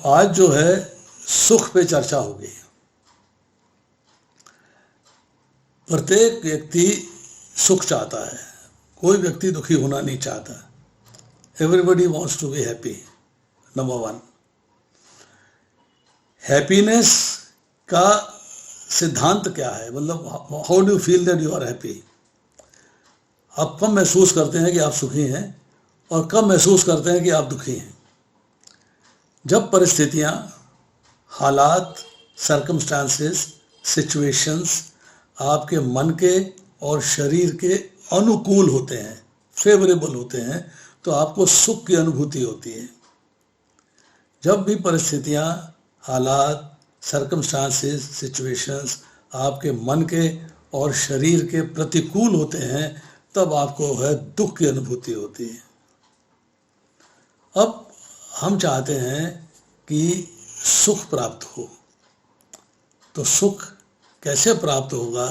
आज जो है सुख पे चर्चा होगी। प्रत्येक व्यक्ति सुख चाहता है, कोई व्यक्ति दुखी होना नहीं चाहता। Everybody wants to be happy. Number one, happiness का सिद्धांत क्या है, मतलब how do you feel that you are happy. आप कब महसूस करते हैं कि आप सुखी हैं और कब महसूस करते हैं कि आप दुखी हैं? जब परिस्थितियां, हालात, सर्कमस्टांसेस, सिचुएशंस आपके मन के और शरीर के अनुकूल होते हैं, फेवरेबल होते हैं, तो आपको सुख की अनुभूति होती है। जब भी परिस्थितियां, हालात, सर्कमस्टांसेस, सिचुएशंस आपके मन के और शरीर के प्रतिकूल होते हैं, तब आपको है दुख की अनुभूति होती है। अब हम चाहते हैं कि सुख प्राप्त हो, तो सुख कैसे प्राप्त होगा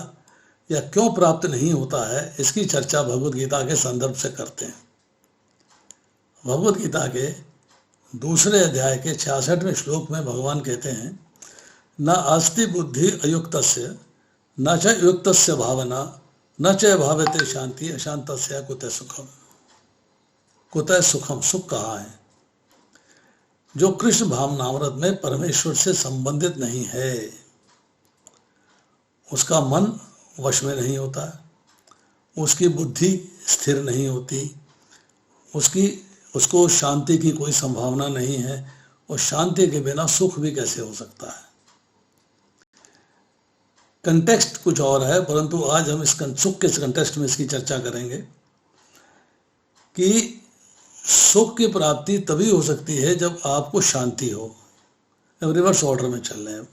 या क्यों प्राप्त नहीं होता है, इसकी चर्चा भगवद गीता के संदर्भ से करते हैं। भगवद गीता के 2 अध्याय के 66वें श्लोक में भगवान कहते हैं, न अस्ति बुद्धि अयुक्तस्य न च युक्तस्य भावना न च भावते शांति अशांतस्य कुतः सुखम। कुतः सुखम, सुख कहाँ है? जो कृष्ण भावनामृत में परमेश्वर से संबंधित नहीं है, उसका मन वश में नहीं होता, उसकी बुद्धि स्थिर नहीं होती, उसको शांति की कोई संभावना नहीं है, और शांति के बिना सुख भी कैसे हो सकता है। कंटेक्स्ट कुछ और है, परंतु आज हम इस सुख के कंटेक्स्ट में इसकी चर्चा करेंगे कि सुख की प्राप्ति तभी हो सकती है जब आपको शांति हो। अब रिवर्स ऑर्डर में चल रहे हैं।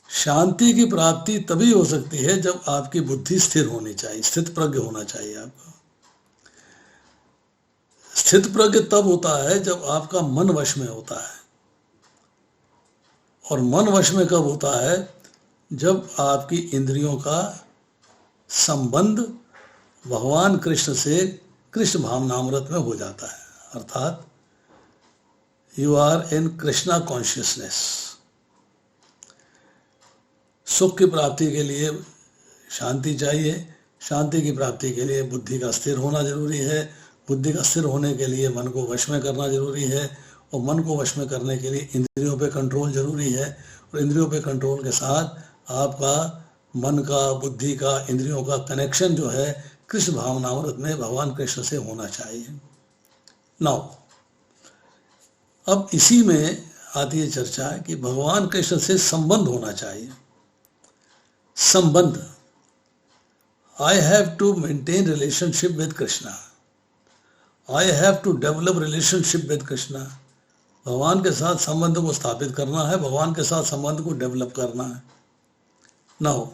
शांति की प्राप्ति तभी हो सकती है जब आपकी बुद्धि स्थिर होनी चाहिए, स्थित प्रज्ञ होना चाहिए आपको। स्थित प्रज्ञ तब होता है जब आपका मन वश में होता है, और मन वश में कब होता है? जब आपकी इंद्रियों का संबंध भगवान कृष्ण से, कृष्ण भावनामृत में हो जाता है, अर्थात you are in Krishna consciousness. सुख की प्राप्ति के लिए शांति चाहिए, शांति की प्राप्ति के लिए बुद्धि का स्थिर होना जरूरी है, बुद्धि का स्थिर होने के लिए मन को वश में करना जरूरी है, और मन को वश में करने के लिए इंद्रियों पे कंट्रोल जरूरी है, और इंद्रियों पे कंट्रोल के साथ आपका मन का, बुद्धि का, इंद्रियों का कनेक्शन जो है कृष्ण भावनामृत में भगवान कृष्ण से होना चाहिए। नाउ अब इसी में आती है चर्चा कि भगवान कृष्ण से संबंध होना चाहिए। संबंध, I have to maintain relationship with Krishna, I have to develop relationship with Krishna. भगवान के साथ संबंध को स्थापित करना है, भगवान के साथ संबंध को डेवलप करना है। नाउ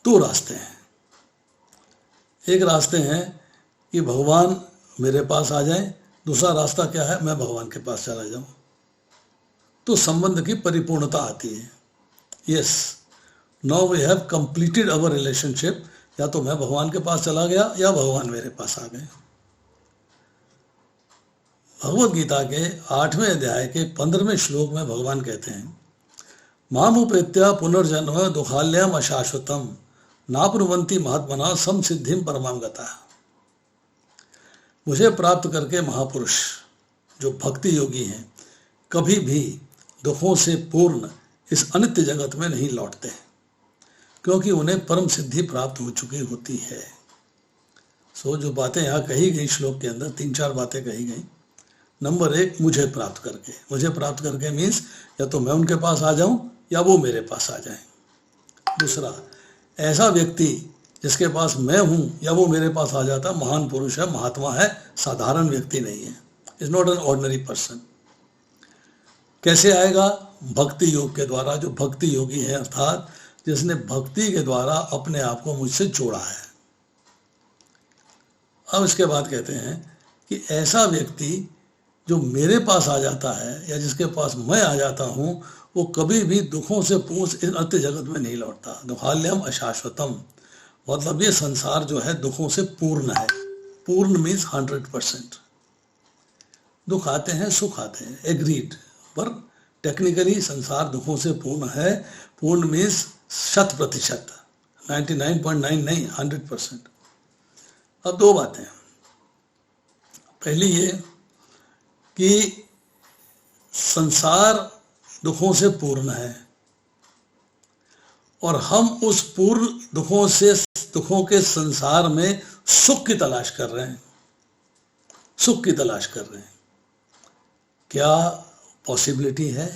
2 रास्ते हैं। एक रास्ते हैं कि भगवान मेरे पास आ जाए, दूसरा रास्ता क्या है? मैं भगवान के पास चला जाऊं, तो संबंध की परिपूर्णता आती है। Yes, now we have completed our relationship. या तो मैं भगवान के पास चला गया या भगवान मेरे पास आ गए। भगवद गीता के 8वें अध्याय के 15वें श्लोक में भगवान कहते हैं, मामुपेत्या पुनर्जन्म दुखाल्यम अशाश्वतम नाप्नुवन्ति महात्मना समसिद्धिम परमां गता। मुझे प्राप्त करके महापुरुष जो भक्ति योगी हैं कभी भी दुखों से पूर्ण इस अनित्य जगत में नहीं लौटते, क्योंकि उन्हें परम सिद्धि प्राप्त हो चुकी होती है। जो बातें यहाँ कही गई श्लोक के अंदर, 3-4 बातें कही गई। नंबर 1, मुझे प्राप्त करके। मुझे प्राप्त करके मीन्स या तो मैं उनके पास आ जाऊं या वो मेरे पास आ जाएं। दूसरा, ऐसा व्यक्ति जिसके पास मैं हूं या वो मेरे पास आ जाता, महान पुरुष है, महात्मा है, साधारण व्यक्ति नहीं है। Is not an ordinary person. कैसे आएगा? भक्ति योग के द्वारा। जो भक्ति योगी है, अर्थात जिसने भक्ति के द्वारा अपने आप को मुझसे जोड़ा है। अब इसके बाद कहते हैं कि ऐसा व्यक्ति जो मेरे पास आ जाता है या जिसके पास मैं आ जाता हूं, वो कभी भी दुखों से पूछ इस अत्य जगत में नहीं लौटता। दुखाल्यम अशाश्वतम, मतलब ये संसार जो है दुखों से पूर्ण है। पूर्ण मीन्स 100%। दुख आते हैं, सुख आते हैं, एग्रीड, पर टेक्निकली संसार दुखों से पूर्ण है। पूर्ण मीन्स 100%, 99.9 नहीं, 100%। अब दो बातें, पहली ये कि संसार दुखों से पूर्ण है और हम उस पूर्ण दुखों के संसार में सुख की तलाश कर रहे हैं, सुख की तलाश कर रहे हैं। क्या पॉसिबिलिटी है?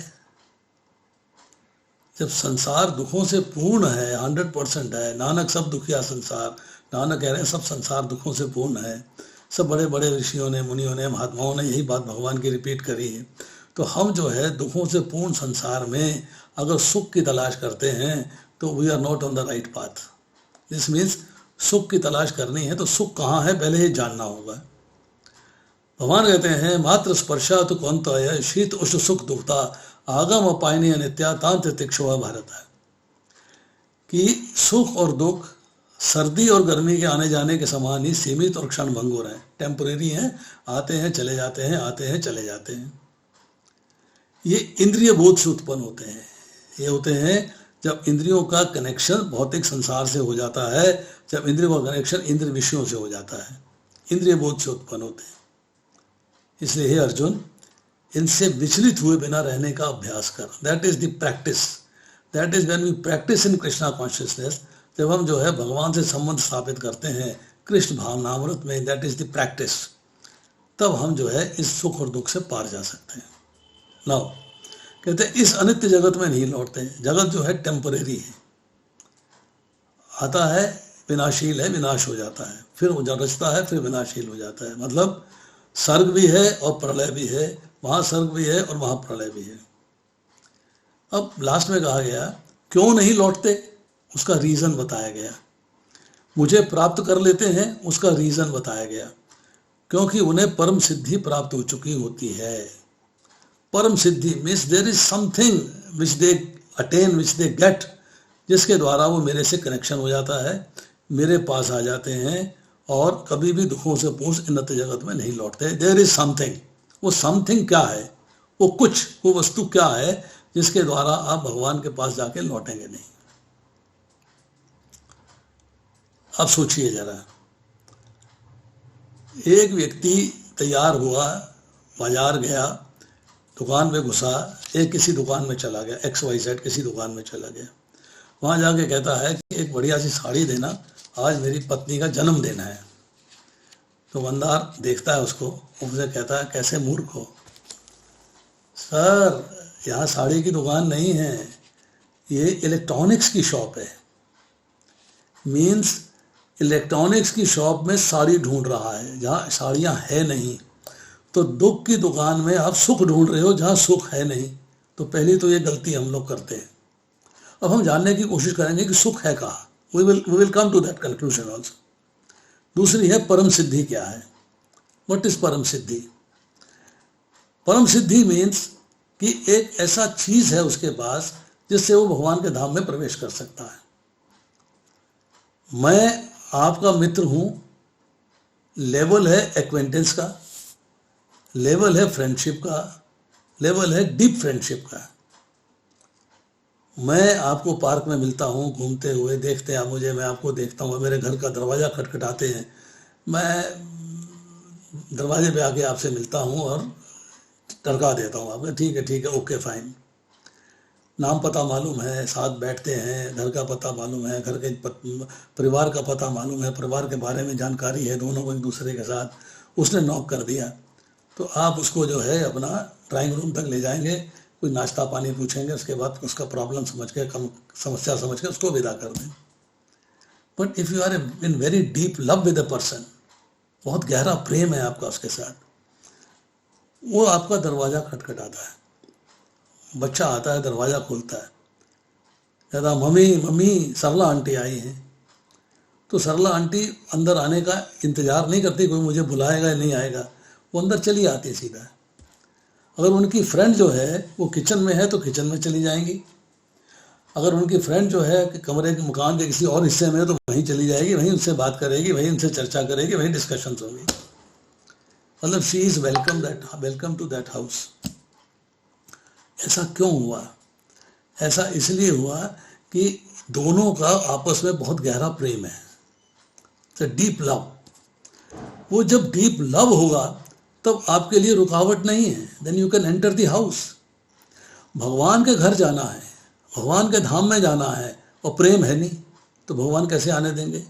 जब संसार दुखों से पूर्ण है, 100% है, नानक सब दुखिया संसार, नानक कह रहे हैं सब संसार दुखों से पूर्ण है। सब बड़े बड़े ऋषियों ने, मुनियों ने, महात्माओं ने यही बात भगवान की रिपीट करी है। तो हम जो है दुखों से पूर्ण संसार में अगर सुख की तलाश करते हैं तो we are not on the right path. This means सुख की तलाश करनी है तो सुख कहाँ है पहले ये जानना होगा। भगवान कहते हैं मात्र स्पर्शा तो कौन तो है शीत उष्ण सुख दुखता आगम अपायनी अनित्या तांत तिक्षुआ भारत है, कि सुख और दुख सर्दी और गर्मी के आने जाने के समान ही सीमित और क्षण भंगुर हैं, टेम्परेरी हैं, आते हैं चले जाते हैं, आते हैं चले जाते हैं। ये इंद्रिय बोध से उत्पन्न होते हैं। ये होते हैं जब इंद्रियों का कनेक्शन भौतिक संसार से हो जाता है, जब इंद्रियों का कनेक्शन इंद्रिय विषयों से हो जाता है, इंद्रिय बोध से उत्पन्न होते हैं। इसलिए हे अर्जुन, इनसे विचलित हुए बिना रहने का अभ्यास कर। That is the practice, that is when we practice in Krishna consciousness. जब हम जो है भगवान से संबंध स्थापित करते हैं कृष्ण भावनामृत में, दैट इज द प्रैक्टिस, तब हम जो है इस सुख और दुख से पार जा सकते हैं। नाउ कहते हैं इस अनित्य जगत में नहीं लौटते हैं। जगत जो है टेम्परेरी है, आता है विनाशील है, विनाश हो जाता है, फिर वो रचता है, फिर विनाशील हो जाता है। मतलब सर्ग भी है और प्रलय भी है, वहाँ सर्ग भी है और वहाँ प्रलय भी है। अब लास्ट में कहा गया क्यों नहीं लौटते, उसका रीज़न बताया गया। मुझे प्राप्त कर लेते हैं, उसका रीज़न बताया गया, क्योंकि उन्हें परम सिद्धि प्राप्त हो चुकी होती है। परम सिद्धि means there is something which they attain, which they get, जिसके द्वारा वो मेरे से कनेक्शन हो जाता है, मेरे पास आ जाते हैं और कभी भी दुखों से पूर्ण उन्नत जगत में नहीं लौटते। देयर इज समथिंग, वो समथिंग क्या है, वो कुछ, वो वस्तु क्या है जिसके द्वारा आप भगवान के पास जाके लौटेंगे नहीं। अब सोचिए जरा, एक व्यक्ति तैयार हुआ, बाजार गया, दुकान में घुसा, एक किसी दुकान में चला गया, XYZ किसी दुकान में चला गया, वहाँ जाके कहता है कि एक बढ़िया सी साड़ी देना, आज मेरी पत्नी का जन्मदिन है। तो दुकानदार देखता है उसको, उससे कहता है कैसे मूर्ख हो सर, यहाँ साड़ी की दुकान नहीं है, ये इलेक्ट्रॉनिक्स की शॉप है। मीन्स इलेक्ट्रॉनिक्स की शॉप में साड़ी ढूंढ रहा है जहाँ साड़ियाँ है नहीं। तो दुख की दुकान में आप सुख ढूंढ रहे हो जहाँ सुख है नहीं। तो पहली तो ये गलती हम लोग करते हैं। अब हम जानने की कोशिश करेंगे कि सुख है कहाँ, we will come to that conclusion also. दूसरी है परम सिद्धि क्या है, व्हाट इज परम सिद्धि। परम सिद्धि मीन्स कि एक ऐसा चीज है उसके पास जिससे वो भगवान के धाम में प्रवेश कर सकता है। मैं आपका मित्र हूं, लेवल है एक्वेंटेंस का, लेवल है फ्रेंडशिप का, लेवल है डीप फ्रेंडशिप का। मैं आपको पार्क में मिलता हूँ, घूमते हुए देखते हैं आप मुझे, मैं आपको देखता हूँ, मेरे घर का दरवाज़ा खटखटाते हैं, मैं दरवाजे पे आके आपसे मिलता हूँ और टरका देता हूँ आपको, ठीक है ओके फाइन। नाम पता मालूम है, साथ बैठते हैं, घर का पता मालूम है, घर के परिवार का पता मालूम है, परिवार के बारे में जानकारी है दोनों को एक दूसरे के साथ। उसने नॉक कर दिया तो आप उसको जो है अपना ड्राइंग रूम तक ले जाएंगे, कोई नाश्ता पानी पूछेंगे, उसके बाद उसका प्रॉब्लम समझ के, समस्या समझ के उसको विदा कर दें। But if you are in very deep love with a person, बहुत गहरा प्रेम है आपका उसके साथ, वो आपका दरवाज़ा खटखटाता है, बच्चा आता है, दरवाज़ा खोलता है, कहता मम्मी सरला आंटी आई हैं। तो सरला आंटी अंदर आने का इंतज़ार नहीं करती कोई मुझे बुलाएगा या नहीं आएगा, वो अंदर चली आती है सीधा। अगर उनकी फ्रेंड जो है वो किचन में है तो किचन में चली जाएंगी, अगर उनकी फ्रेंड जो है कमरे के मकान के किसी और हिस्से में है तो वहीं चली जाएगी, वहीं उनसे बात करेगी, वहीं उनसे चर्चा करेगी, वहीं डिस्कशंस होंगी। मतलब she is welcome to that house. ऐसा क्यों हुआ? ऐसा इसलिए हुआ कि दोनों का आपस में बहुत गहरा प्रेम है, डीप लव। वो जब डीप लव होगा तब आपके लिए रुकावट नहीं है, then you can enter the house. भगवान के घर जाना है, भगवान के धाम में जाना है और प्रेम है नहीं तो भगवान कैसे आने देंगे?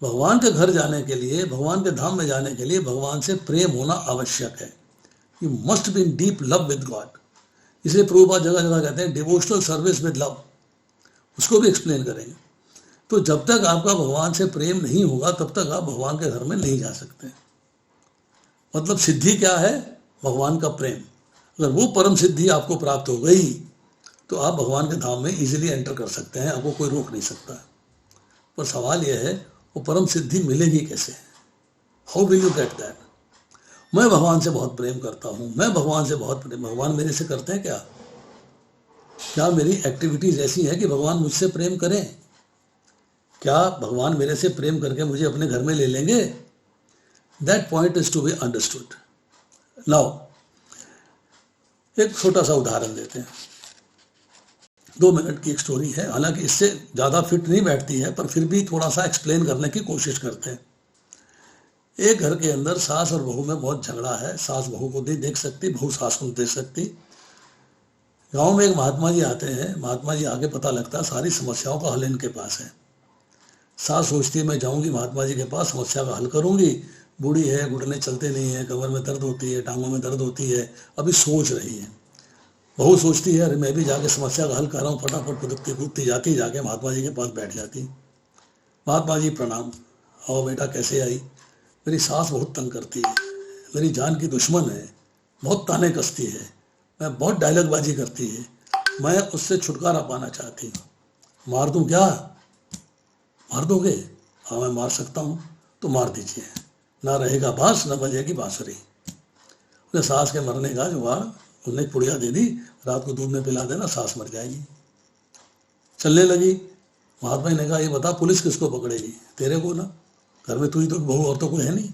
भगवान के घर जाने के लिए, भगवान के धाम में जाने के लिए भगवान से प्रेम होना आवश्यक है। You must be in deep love with God. इसलिए प्रभुपाद जगह जगह कहते हैं डिवोशनल सर्विस विद लव, उसको भी एक्सप्लेन करेंगे। तो जब तक आपका भगवान से प्रेम नहीं होगा तब तक आप भगवान के घर में नहीं जा सकते। मतलब सिद्धि क्या है? भगवान का प्रेम। अगर वो परम सिद्धि आपको प्राप्त हो गई तो आप भगवान के धाम में इजीली एंटर कर सकते हैं, आपको कोई रोक नहीं सकता। पर सवाल यह है वो परम सिद्धि मिलेगी कैसे? How will you get that? मैं भगवान से बहुत प्रेम करता हूं, मैं भगवान से बहुत प्रेम, भगवान मेरे से करते हैं क्या? क्या मेरी एक्टिविटीज ऐसी हैं कि भगवान मुझसे प्रेम करें? क्या भगवान मेरे से प्रेम करके मुझे अपने घर में ले लेंगे? That point is to be understood. Now एक छोटा सा उदाहरण देते हैं, 2 मिनट की एक स्टोरी है, हालांकि इससे ज़्यादा फिट नहीं बैठती है पर फिर भी थोड़ा सा एक्सप्लेन करने की कोशिश करते हैं। एक घर के अंदर सास और बहू में बहुत झगड़ा है, सास बहू को नहीं देख सकती, बहू सास को नहीं देख सकती। गांव में एक महात्मा जी आते हैं, महात्मा जी आगे पता लगता है सारी समस्याओं का हल इनके पास है। सास सोचती है मैं जाऊंगी महात्मा जी के पास, समस्या का हल करूंगी, बूढ़ी है, घुटने चलते नहीं है, कमर में दर्द होती है, टांगों में दर्द होती है, अभी सोच रही है। बहू सोचती है अरे मैं भी जाके समस्या का हल कर रहा हूँ, फटाफट कुदकती कूदती जाती, जाके महात्मा जी के पास बैठ जाती। महात्मा जी प्रणाम, आओ बेटा कैसे आई? मेरी सास बहुत तंग करती है, मेरी जान की दुश्मन है, बहुत ताने कसती है, मैं बहुत डायलॉगबाजी करती है, मैं उससे छुटकारा पाना चाहती हूँ। मार दूँ क्या? मार दोगे? हाँ मैं मार सकता हूँ। तो मार दीजिए, ना रहेगा बांस ना बजेगी बांसुरी। उसने सास के मरने का जुगाड़, उसने पुड़िया दे दी, रात को दूध में पिला देना, सास मर जाएगी। चलने लगी। महात्मा ने कहा ये बता पुलिस किसको पकड़ेगी? तेरे को ना, घर में तू ही तो बहू, और तो कोई है नहीं,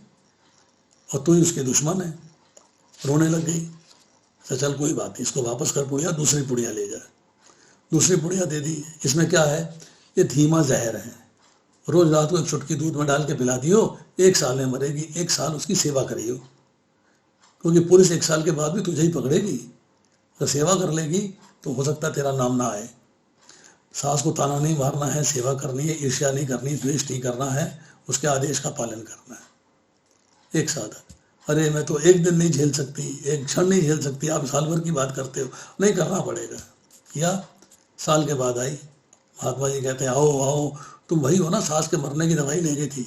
और तू ही उसकी दुश्मन है। रोने लग गई। तो चल कोई बात नहीं, इसको वापस कर पुड़िया, दूसरी पुड़िया ले जा। दूसरी पुड़िया दे दी। इसमें क्या है? ये धीमा जहर है, रोज रात को एक चुटकी दूध में डाल के पिला दियो, 1 साल में मरेगी, 1 साल उसकी सेवा करियो, क्योंकि पुलिस 1 साल के बाद भी तुझे ही पकड़ेगी। तो सेवा कर लेगी तो हो सकता है तेरा नाम ना आए। सास को ताना नहीं मारना है, सेवा करनी है, ईर्ष्या नहीं करनी, द्वेष नहीं करना है, उसके आदेश का पालन करना है। 1 साल। अरे मैं तो 1 दिन नहीं झेल सकती, 1 क्षण नहीं झेल सकती, आप साल भर की बात करते हो। नहीं करना पड़ेगा। या साल के बाद आई। महात्मा जी कहते हैं आओ आओ, तुम वही हो ना सास के मरने की दवाई ले गई थी।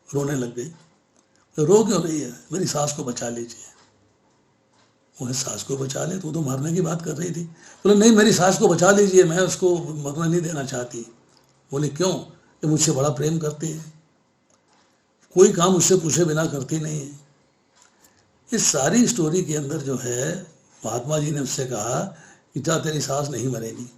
रोने लग गई। तो रो क्यों रही है? मेरी सास को बचा लीजिए। वो सास को बचा ले, तू तो मरने की बात कर रही थी। बोले नहीं मेरी सास को बचा लीजिए, मैं उसको मरने नहीं देना चाहती। बोले क्यों? ये मुझसे बड़ा प्रेम करती है, कोई काम उससे पूछे बिना करती नहीं है। इस सारी स्टोरी के अंदर जो है महात्मा जी ने उससे कहा कि जा तेरी सास नहीं मरेगी।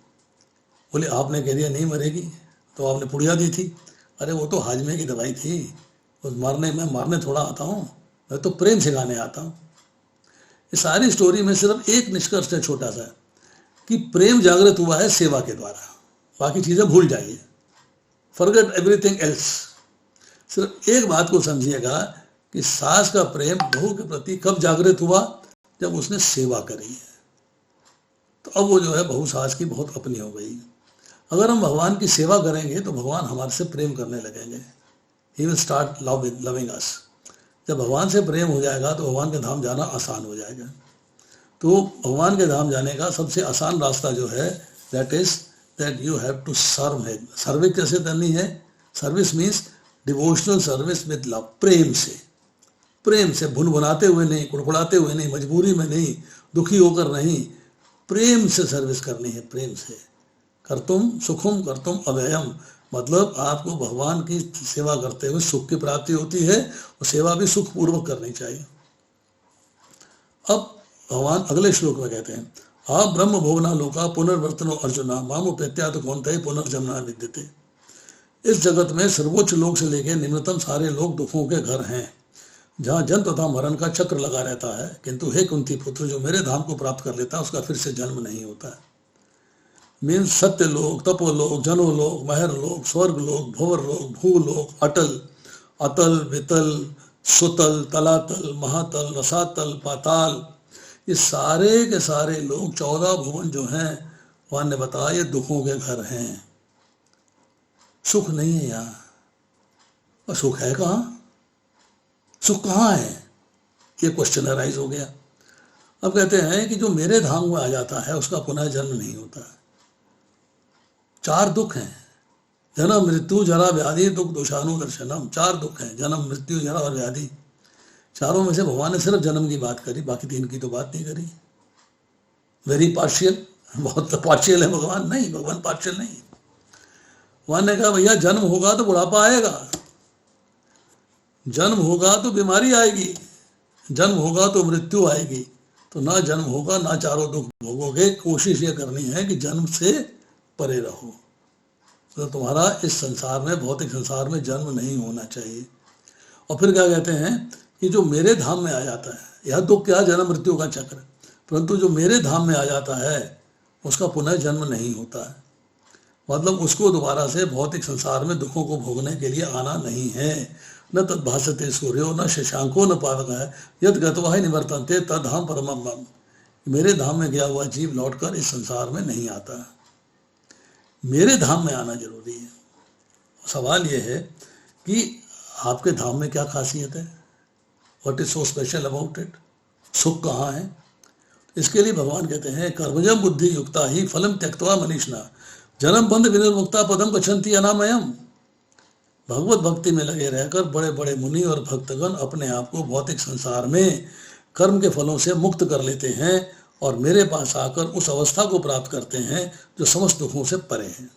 बोले आपने कह दिया नहीं मरेगी, तो आपने पुड़िया दी थी। अरे वो तो हाजमे की दवाई थी, उस मारने थोड़ा आता हूँ, मैं तो प्रेम सिखाने आता हूँ। इस सारी स्टोरी में सिर्फ एक निष्कर्ष है छोटा सा, कि प्रेम जागृत हुआ है सेवा के द्वारा, बाकी चीज़ें भूल जाइए, फॉरगेट एवरीथिंग एल्स। सिर्फ एक बात को समझिएगा कि सास का प्रेम बहू के प्रति कब जागृत हुआ? जब उसने सेवा करी है। तो अब वो जो है बहू सास की बहुत अपनी हो गई। अगर हम भगवान की सेवा करेंगे तो भगवान हमारे से प्रेम करने लगेंगे। ही विल स्टार्ट लविंग अस। जब भगवान से प्रेम हो जाएगा तो भगवान के धाम जाना आसान हो जाएगा। तो भगवान के धाम जाने का सबसे आसान रास्ता जो है that is that you have to serve him. Service कैसे करनी है? Service means devotional service with love, प्रेम से भुनभुनाते हुए नहीं, कुड़कुड़ाते हुए नहीं, मजबूरी में नहीं, दुखी होकर नहीं, प्रेम से सर्विस करनी है। प्रेम से करतुम सुखम करतुम अव्ययम, मतलब आपको भगवान की सेवा करते हुए सुख की प्राप्ति होती है, और सेवा भी सुख पूर्वक करनी चाहिए। अब भगवान अगले श्लोक में कहते हैं आ ब्रह्म भुवना लोका पुनर्वर्तनो अर्जुना मामो प्रत्यात कौनते पुनर्जन्म विद्यते। इस जगत में सर्वोच्च लोक से लेकर निम्नतम सारे लोग दुखों के घर हैं। जहाँ जन्म तथा मरण का चक्र लगा रहता है, किंतु हे कुंती पुत्र, जो मेरे धाम को प्राप्त कर लेता है उसका फिर से जन्म नहीं होता है। मीन्स सत्य लोक, तपोलोक, जनोलोक, महर लोक, स्वर्ग लोक, भंवर लोक, भूलोक, अटल, अतल, वितल, सुतल, तलातल, महातल, रसातल, पाताल, ये सारे के सारे लोग 14 भुवन जो हैं, वहां ने बताया ये दुखों के घर हैं। सुख नहीं है यहाँ। और सुख है कहाँ? सुख कहाँ है? ये क्वेश्चन अराइज हो गया। अब कहते हैं कि जो मेरे धाम में आ जाता है उसका पुनः जन्म नहीं होता है। 4 दुख हैं, जन्म मृत्यु जरा व्याधि दुख दोषानु दर्शनम। 4 दुख हैं, जन्म मृत्यु जरा और व्याधि। चारों में से भगवान ने सिर्फ जन्म की बात करी, बाकी 3 की तो बात नहीं करी। वेरी पार्शियल, बहुत पार्शियल है भगवान। नहीं, भगवान पार्शियल नहीं। भगवान ने कहा भैया जन्म होगा तो बुढ़ापा आएगा, जन्म होगा तो बीमारी आएगी, जन्म होगा तो मृत्यु आएगी। तो ना जन्म होगा ना चारों दुख भोगोगे। कोशिश ये करनी है कि जन्म से परे रहो, तो तुम्हारा इस संसार में, भौतिक संसार में जन्म नहीं होना चाहिए। और फिर क्या कहते हैं कि जो मेरे धाम में आ जाता है, यह दुख क्या, जन्म मृत्यु का चक्र, परंतु जो मेरे धाम में आ जाता है उसका पुनः जन्म नहीं होता है। मतलब उसको दोबारा से भौतिक संसार में दुखों को भोगने के लिए आना नहीं है। न तद भासते सूर्यो न शशांको न पावक है, यद गत्वा ही निवर्तन्ते तद हम परमम मम। मेरे धाम में गया हुआ जीव लौटकर इस संसार में नहीं आता। मेरे धाम में आना जरूरी है। सवाल यह है कि आपके धाम में क्या खासियत है? What is so special about it? सुख कहाँ है? इसके लिए भगवान कहते हैं कर्मजम बुद्धि युक्ता ही फलम त्यक्त्वा मनीषिणा जन्म बंध विनिर्मुक्ता पदम गच्छन्ति अनामयम। भगवत भक्ति में लगे रहकर बड़े बड़े मुनि और भक्तगण अपने आप को भौतिक संसार में कर्म के फलों से मुक्त कर लेते हैं और मेरे पास आकर उस अवस्था को प्राप्त करते हैं जो समस्त दुखों से परे है।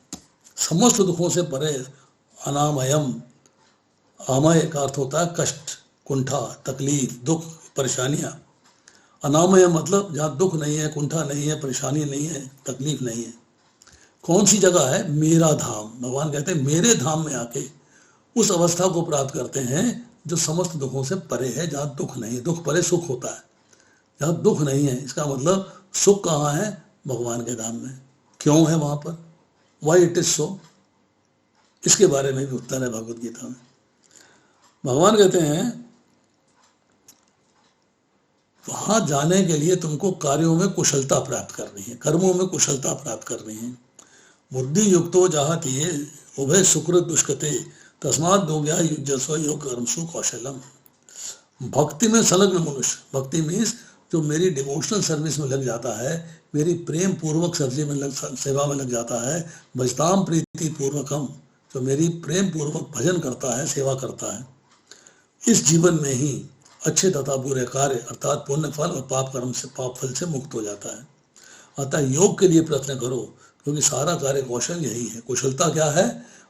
समस्त दुखों से परे, अनामयम। आमय का अर्थ होता है कष्ट, कुंठा, तकलीफ, दुख, परेशानियां। अनामय मतलब जहाँ दुख नहीं है, कुंठा नहीं है, परेशानी नहीं है, तकलीफ नहीं है। कौन सी जगह है? मेरा धाम। भगवान कहते हैं मेरे धाम में आके उस अवस्था को प्राप्त करते हैं जो समस्त दुखों से परे है, जहाँ दुख नहीं है। दुख परे सुख होता है, जहाँ दुख नहीं है। इसका मतलब सुख कहाँ है? भगवान के धाम में। क्यों है वहां पर? Why it is so? इसके बारे में भी उत्तर है भगवत गीता में। भगवान कहते हैं वहां जाने के लिए तुमको कार्यों में कुशलता प्राप्त करनी है, कर्मों में कुशलता प्राप्त करनी है। बुद्धि युक्तो जाहति उभय सुकृत दुष्कृते तस्मात् दोग्या युज्यस्व योग कर्मसु कौशलम। भक्ति में संलग्न मनुष्य, भक्ति मीन्स जो मेरी डिवोशनल सर्विस में लग जाता है, मेरी प्रेम पूर्वक सेवा में लग जाता है, भजताम प्रीति पूर्वकम, जो मेरी प्रेम पूर्वक भजन करता है, सेवा करता है, इस जीवन में ही अच्छे तथा बुरे कार्य अर्थात पुण्य फल और पाप कर्म से, पाप फल से मुक्त हो जाता है। अतः योग के लिए प्रयत्न करो, क्योंकि सारा कार्य कौशल यही है। कुशलता क्या है?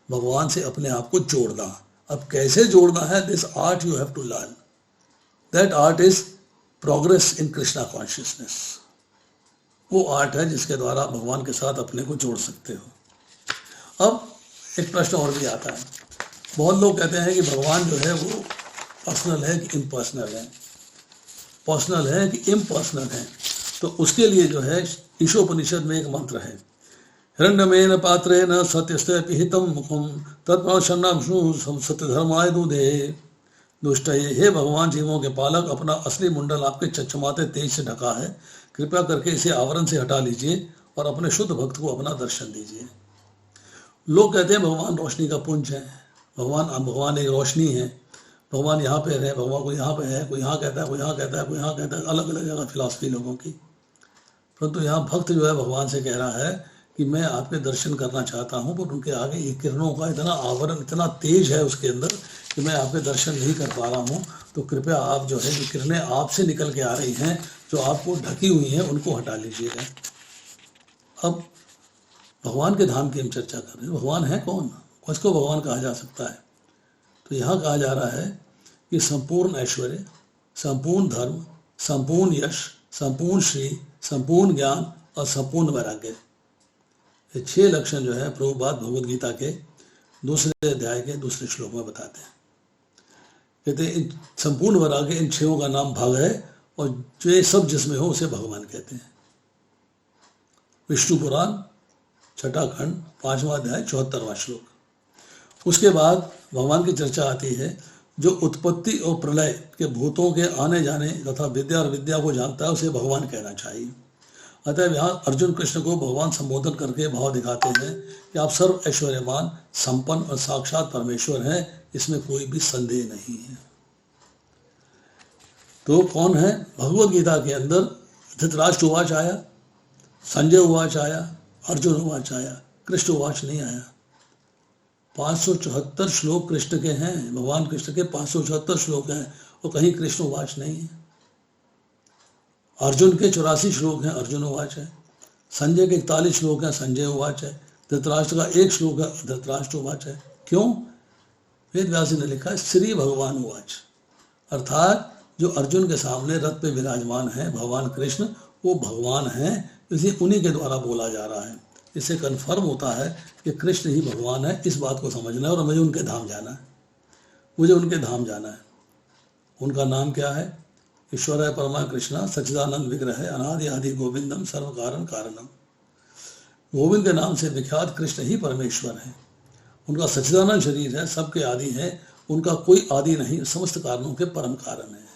भगवान से अपने आप को जोड़ना। अब कैसे जोड़ना है? This art you have to learn. That art is progress in Krishna consciousness. वो आर्ट है जिसके द्वारा भगवान के साथ अपने को जोड़ सकते हो। अब एक प्रश्न और भी आता है। बहुत लोग कहते हैं कि भगवान जो है वो पर्सनल है कि इम्पर्सनल है, पर्सनल है कि इम्पर्सनल है। तो उसके लिए जो है ईशोपनिषद में एक मंत्र है, हिरण्यमेन पात्रेण सत्यस्ते पिहितम मुखम तत्पश्यन्नाशु सत्यधर्माय दूधे दुष्टये। हे भगवान, जीवों के पालक, अपना असली मुंडल आपके चमचमाते तेज से ढका है, कृपया करके इसे आवरण से हटा लीजिए और अपने शुद्ध भक्त को अपना दर्शन दीजिए। लोग कहते हैं भगवान रोशनी का पुंज है, भगवान एक रोशनी है, भगवान यहाँ पे है, भगवान को यहाँ पे है, कोई यहाँ कहता है, कोई यहाँ कहता है, कोई यहाँ कहता है, अलग अलग जगह फिलॉसफी लोगों की। परंतु यहाँ भक्त जो है भगवान से कह रहा है कि मैं आपके दर्शन करना चाहता हूँ, पर उनके आगे ये किरणों का इतना आवरण, इतना तेज है उसके अंदर कि मैं आपके दर्शन नहीं कर पा रहा हूँ। तो कृपया आप जो है, जो किरणें आपसे निकल के आ रही हैं, जो आपको ढकी हुई हैं, उनको हटा लीजिएगा। अब भगवान के धाम की हम चर्चा कर रहे हैं। भगवान है कौन? किसको भगवान कहा जा सकता है? तो यहाँ कहा जा रहा है कि संपूर्ण ऐश्वर्य, संपूर्ण धर्म, संपूर्ण यश, संपूर्ण श्री, संपूर्ण ज्ञान और संपूर्ण वैराग्य, ये 6 लक्षण जो है प्रभुपाद भगवद गीता के 2 अध्याय के 2 श्लोक में बताते हैं। कहते हैं संपूर्ण वराग के इन छहों का नाम भग है, और जो ये सब जिसमें हो उसे भगवान कहते हैं। विष्णु पुराण छठा खंड 5वां अध्याय 74वां श्लोक। उसके बाद भगवान की चर्चा आती है, जो उत्पत्ति और प्रलय के भूतों के आने जाने तथा विद्या और विद्या को जानता है उसे भगवान कहना चाहिए। अतः यहाँ अर्जुन कृष्ण को भगवान संबोधन करके भाव दिखाते हैं कि आप सर्व ऐश्वर्यवान, संपन्न और साक्षात परमेश्वर हैं, इसमें कोई भी संदेह नहीं है। तो कौन है? भगवद गीता के अंदर धृतराष्ट्र उवाच आया, संजय उवाच आया, अर्जुन उवाच आया, कृष्ण उवाच नहीं आया। 574 श्लोक कृष्ण के हैं, भगवान कृष्ण के 574 श्लोक हैं, और कहीं कृष्ण उवाच नहीं है। अर्जुन के 84 श्लोक हैं, अर्जुन उवाच है। संजय के 41 श्लोक हैं, संजय उवाच है। धृतराष्ट्र का 1 श्लोक है, धृतराष्ट्र उवाच है। क्यों? वेद व्यास ने लिखा है श्री भगवान उवाच, अर्थात जो अर्जुन के सामने रथ पे विराजमान है भगवान कृष्ण, वो भगवान हैं, इसी उन्हीं के द्वारा बोला जा रहा है। इससे कन्फर्म होता है कि कृष्ण ही भगवान है। इस बात को समझना है और मुझे उनके धाम जाना है, मुझे उनके धाम जाना है। उनका नाम क्या है? ईश्वर है परमा कृष्णा सच्चिदानंद विग्रह है अनादि आदि गोविंदम सर्व कारण कारणम। गोविंद के नाम से विख्यात कृष्ण ही परमेश्वर है। उनका सच्चिदानंद शरीर है, सबके आदि है, उनका कोई आदि नहीं, समस्त कारणों के परम कारण है।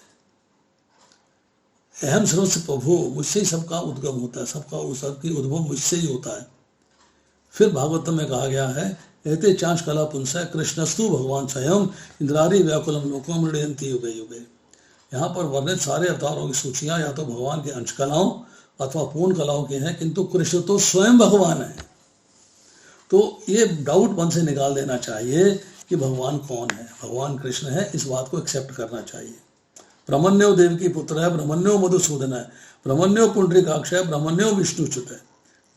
अहम सर्वस्व प्रभु, मुझसे ही सबका उद्गम होता है, सबकी उद्भव मुझसे ही होता है। फिर भागवत में कहा गया है, एते चांच कला पुंस कृष्णस्तु भगवान स्वयं इंद्रारी व्याकुलम लोको मृडयंती युगे युगे। यहाँ पर वर्णित सारे अवतारों की सूचियां या तो भगवान के अंश कलाओं अथवा पूर्ण कलाओं के हैं, किंतु कृष्ण तो स्वयं भगवान है। तो ये डाउट मन से निकाल देना चाहिए कि भगवान कौन है। भगवान कृष्ण है, इस बात को एक्सेप्ट करना चाहिए। ब्रह्मण्यो देव की पुत्र है, ब्रह्मण्यो मधुसूदन है, ब्रह्मण्यो पुंडरीकाक्ष है, ब्रह्मण्यो विष्णुच्युत है।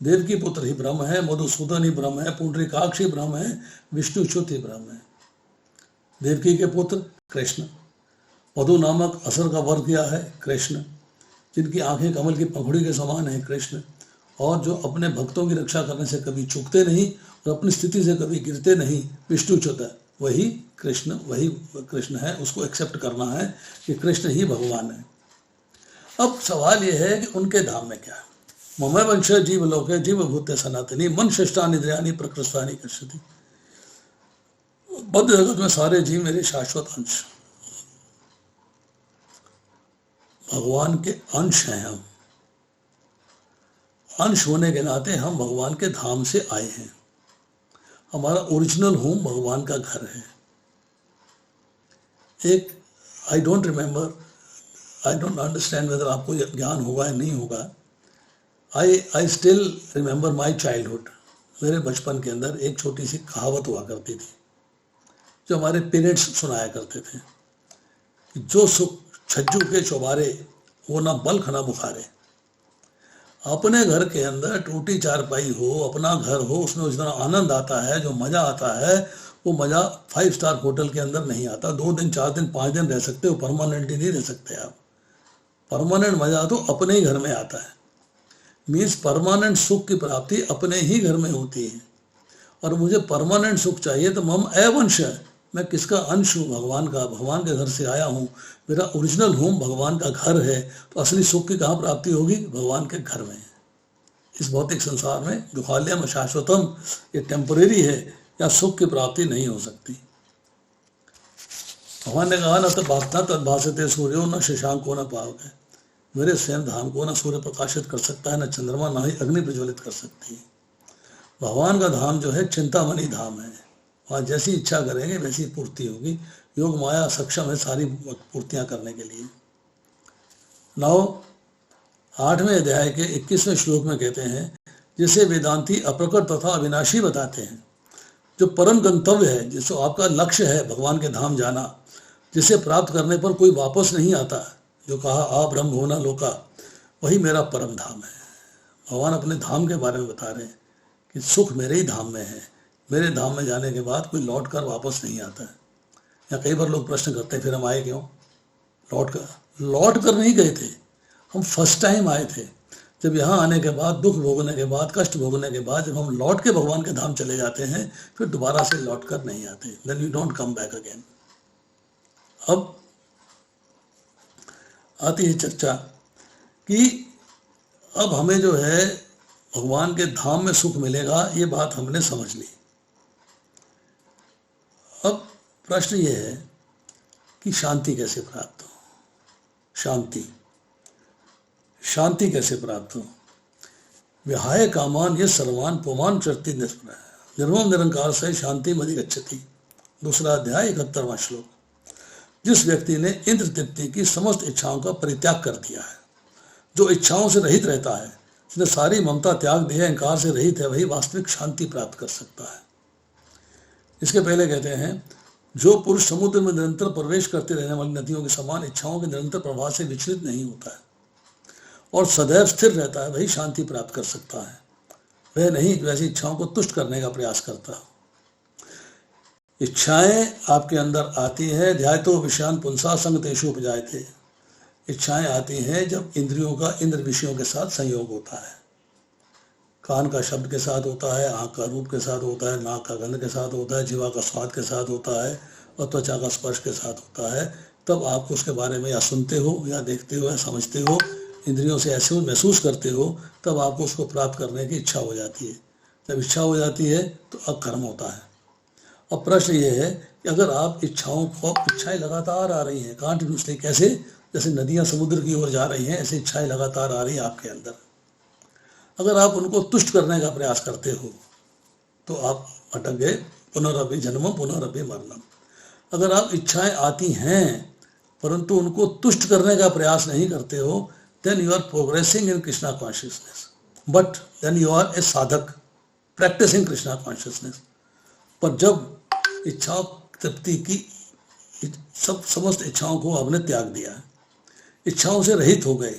देव की पुत्र ही ब्रह्म है, मधुसूदन ही ब्रह्म है, पुंडरीकाक्ष ही ब्रह्म है, विष्णुच्युत ही ब्रह्म है। देवकी के पुत्र कृष्ण, मधु नामक असुर का वध किया है कृष्ण, जिनकी आंखें कमल की पंखुड़ी के समान है कृष्ण, और जो अपने भक्तों की रक्षा करने से कभी चूकते नहीं और अपनी स्थिति से कभी गिरते नहीं, विष्णुच्युत है। वही कृष्ण है, उसको एक्सेप्ट करना है कि कृष्ण ही भगवान है। अब सवाल यह है कि उनके धाम में क्या है। मम वंश जीव लोके जीव भूते सनातनी मन शिष्टानि इंद्रियाणि प्रकृष्टानि कर्षति। बद्ध जगत में सारे जीव मेरे शाश्वत अंश, भगवान के अंश हैं। हम अंश होने के नाते हम भगवान के धाम से आए हैं। हमारा ओरिजिनल होम भगवान का घर है। एक आई डोंट अंडरस्टैंड वेदर आपको ज्ञान होगा या नहीं होगा। I still remember my childhood. मेरे बचपन के अंदर एक छोटी सी कहावत हुआ करती थी जो हमारे पेरेंट्स सुनाया करते थे, जो सुख छज्जू के चौबारे वो ना बल्ख ना बुखारे। अपने घर के अंदर टूटी चारपाई हो, अपना घर हो, उसमें जितना आनंद आता है, जो मज़ा आता है, वो मज़ा 5 स्टार होटल के अंदर नहीं आता। 2 दिन 4 दिन 5 दिन रह सकते हो, परमानेंटली नहीं रह सकते आप। परमानेंट मज़ा तो अपने ही घर में आता है। मीन्स परमानेंट सुख की प्राप्ति अपने ही घर में होती है। और मुझे परमानेंट सुख चाहिए तो मम अवंश है, मैं किसका अंश हूँ? भगवान का। भगवान के घर से आया हूँ, मेरा ओरिजिनल होम भगवान का घर है। तो असली सुख की कहाँ प्राप्ति होगी? भगवान के घर में। इस भौतिक संसार में जो हाल्यम शाश्वतम, ये टेम्परेरी है, या सुख की प्राप्ति नहीं हो सकती। भगवान ने कहा न तद्भासते सूर्यो न शशांको न पावक। मेरे स्वयं धाम को न सूर्य प्रकाशित कर सकता है, न चंद्रमा, न ही अग्नि प्रज्वलित कर सकती है। भगवान का धाम जो है चिंतामणि धाम है। वहाँ जैसी इच्छा करेंगे वैसी पूर्ति होगी। योग माया सक्षम है सारी पूर्तियां करने के लिए। 8वें अध्याय के 21वें श्लोक में कहते हैं, जिसे वेदांती अप्रकट तथा अविनाशी बताते हैं, जो परम गंतव्य है, जिसको आपका लक्ष्य है भगवान के धाम जाना, जिसे प्राप्त करने पर कोई वापस नहीं आता, जो कहा आ ब्रह्म होना लोका, वही मेरा परम धाम है। भगवान अपने धाम के बारे में बता रहे हैं कि सुख मेरे ही धाम में है। मेरे धाम में जाने के बाद कोई लौट कर वापस नहीं आता है। या कई बार लोग प्रश्न करते हैं फिर हम आए क्यों? लौट कर नहीं गए थे, हम फर्स्ट टाइम आए थे। जब यहाँ आने के बाद, दुख भोगने के बाद, कष्ट भोगने के बाद, जब हम लौट के भगवान के धाम चले जाते हैं, फिर दोबारा से लौट कर नहीं आते। Then you don't come back again. अब आती है चर्चा कि अब हमें जो है भगवान के धाम में सुख मिलेगा, ये बात हमने समझ ली। अब प्रश्न ये है कि शांति कैसे प्राप्त हो, शांति कैसे प्राप्त हो। विहाय कामान ये सर्वान पुमान चरती निर्मम निरंकार से शांति मधि गच्छति। दूसरा अध्याय 71वां श्लोक। जिस व्यक्ति ने इंद्र तृप्ति की समस्त इच्छाओं का परित्याग कर दिया है, जो इच्छाओं से रहित रहता है, जिसने सारी ममता त्याग दी है, अहंकार से रहित है, वही वास्तविक शांति प्राप्त कर सकता है। इसके पहले कहते हैं जो पुरुष समुद्र में निरंतर प्रवेश करते रहने वाली नदियों के समान इच्छाओं के निरंतर प्रवाह से विचलित नहीं होता है और सदैव स्थिर रहता है, वही शांति प्राप्त कर सकता है। वह नहीं जो ऐसी इच्छाओं को तुष्ट करने का प्रयास करता है। इच्छाएं आपके अंदर आती है, ध्यायतो विषयान पुंसा संग तेषु उपजायते। इच्छाएं आती हैं जब इंद्रियों का इंद्र विषयों के साथ संयोग होता है। कान का शब्द के साथ होता है, आँख का रूप के साथ होता है, नाक का गंध के साथ होता है, जीवा का स्वाद के साथ होता है और त्वचा का स्पर्श के साथ होता है। तब आप उसके बारे में या सुनते हो या देखते हो या समझते हो, इंद्रियों से ऐसे महसूस करते हो, तब आपको उसको प्राप्त करने की इच्छा हो जाती है। जब इच्छा हो जाती है तो अब कर्म होता है। अब प्रश्न ये है कि अगर आप इच्छाएं लगातार आ रही हैं कंटिन्यूसली, कैसे जैसे नदियां समुद्र की ओर जा रही हैं, ऐसे इच्छाएं लगातार आ रही हैं आपके अंदर। अगर आप उनको तुष्ट करने का प्रयास करते हो तो आप अटक गए, पुनरअपि जन्मम पुनरअपि मरणम। अगर आप इच्छाएं आती हैं परंतु उनको तुष्ट करने का प्रयास नहीं करते हो, then you are progressing in Krishna consciousness, but then you are a साधक प्रैक्टिसिंग कृष्णा कॉन्शियसनेस। पर जब इच्छा तृप्ति की समस्त इच्छाओं को आपने त्याग दिया, इच्छाओं से रहित हो गए,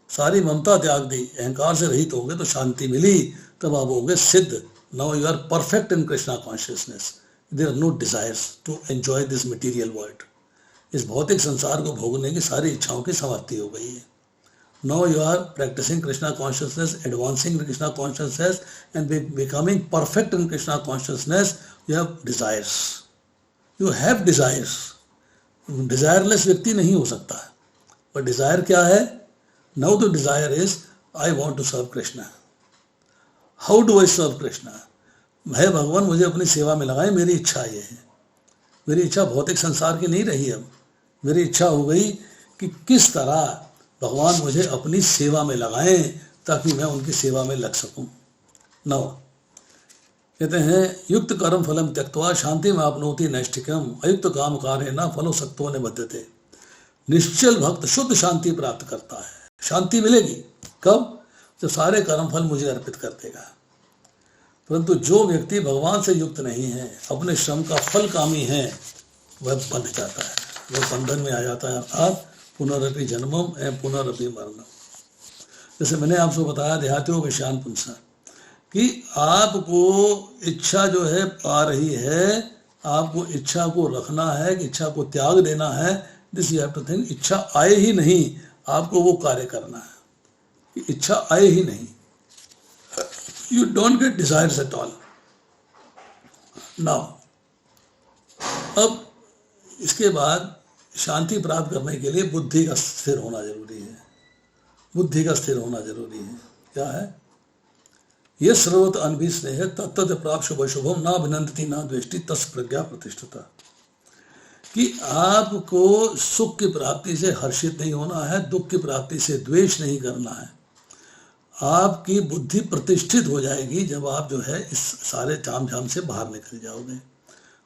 सारी ममता त्याग दी, अहंकार से रहित हो गए, तो शांति मिली, तब आप हो गए सिद्ध। Now you are perfect in Krishna consciousness. There are no desires to enjoy this material world. इस भौतिक संसार को भोगने की सारी इच्छाओं की समाप्ति हो गई है। Now you are practising Krishna consciousness, advancing Krishna consciousness and becoming perfect in Krishna consciousness. You have desires, you have desires. Desireless व्यक्ति नहीं हो सकता है। पर डिजायर क्या है? Now the desire is I want to serve Krishna. How do I serve Krishna? है भगवान मुझे अपनी सेवा में लगाए, मेरी इच्छा ये है। मेरी इच्छा भौतिक संसार की नहीं रही। अब मेरी इच्छा हो गई कि किस तरह भगवान मुझे अपनी सेवा में लगाएं ताकि मैं उनकी सेवा में लग सकूं। नौ कहते हैं युक्त कर्म फलम त्यक्त्वा शांति में आपनोति नैष्ठिकम अयुक्त काम कार्य न फलो सक्तो निबद्धते। निश्चल भक्त शुद्ध शांति प्राप्त करता है। शांति मिलेगी कब? जब सारे कर्म फल मुझे अर्पित कर देगा। परंतु जो व्यक्ति भगवान से युक्त नहीं है, अपने श्रम का फल कामी है, वह बंध जाता है, वह बंधन में आ जाता है। अर्थात पुनरअपि जन्मम एवं पुनरअपि मरणम। जैसे मैंने आपको बताया देहात्यो विषयान पुंसा, कि आपको इच्छा जो है आ रही है, आपको इच्छा को रखना है, कि इच्छा को त्याग देना है। This you have to think. इच्छा आए ही नहीं, आपको वो कार्य करना है कि इच्छा आए ही नहीं। You don't get desires at all. Now अब इसके बाद शांति प्राप्त करने के लिए बुद्धि का स्थिर होना जरूरी है। बुद्धि का स्थिर होना जरूरी है। क्या है? ये सर्वत अनभि स्नेह तत्त प्राप्त शुभ शुभम ना अभिनंदती ना द्वेष्टि तस् प्रज्ञा प्रतिष्ठिता। कि आपको सुख की प्राप्ति से हर्षित नहीं होना है, दुख की प्राप्ति से द्वेष नहीं करना है। आपकी बुद्धि प्रतिष्ठित हो जाएगी जब आप जो है इस सारे ताम झाम से बाहर निकल जाओगे।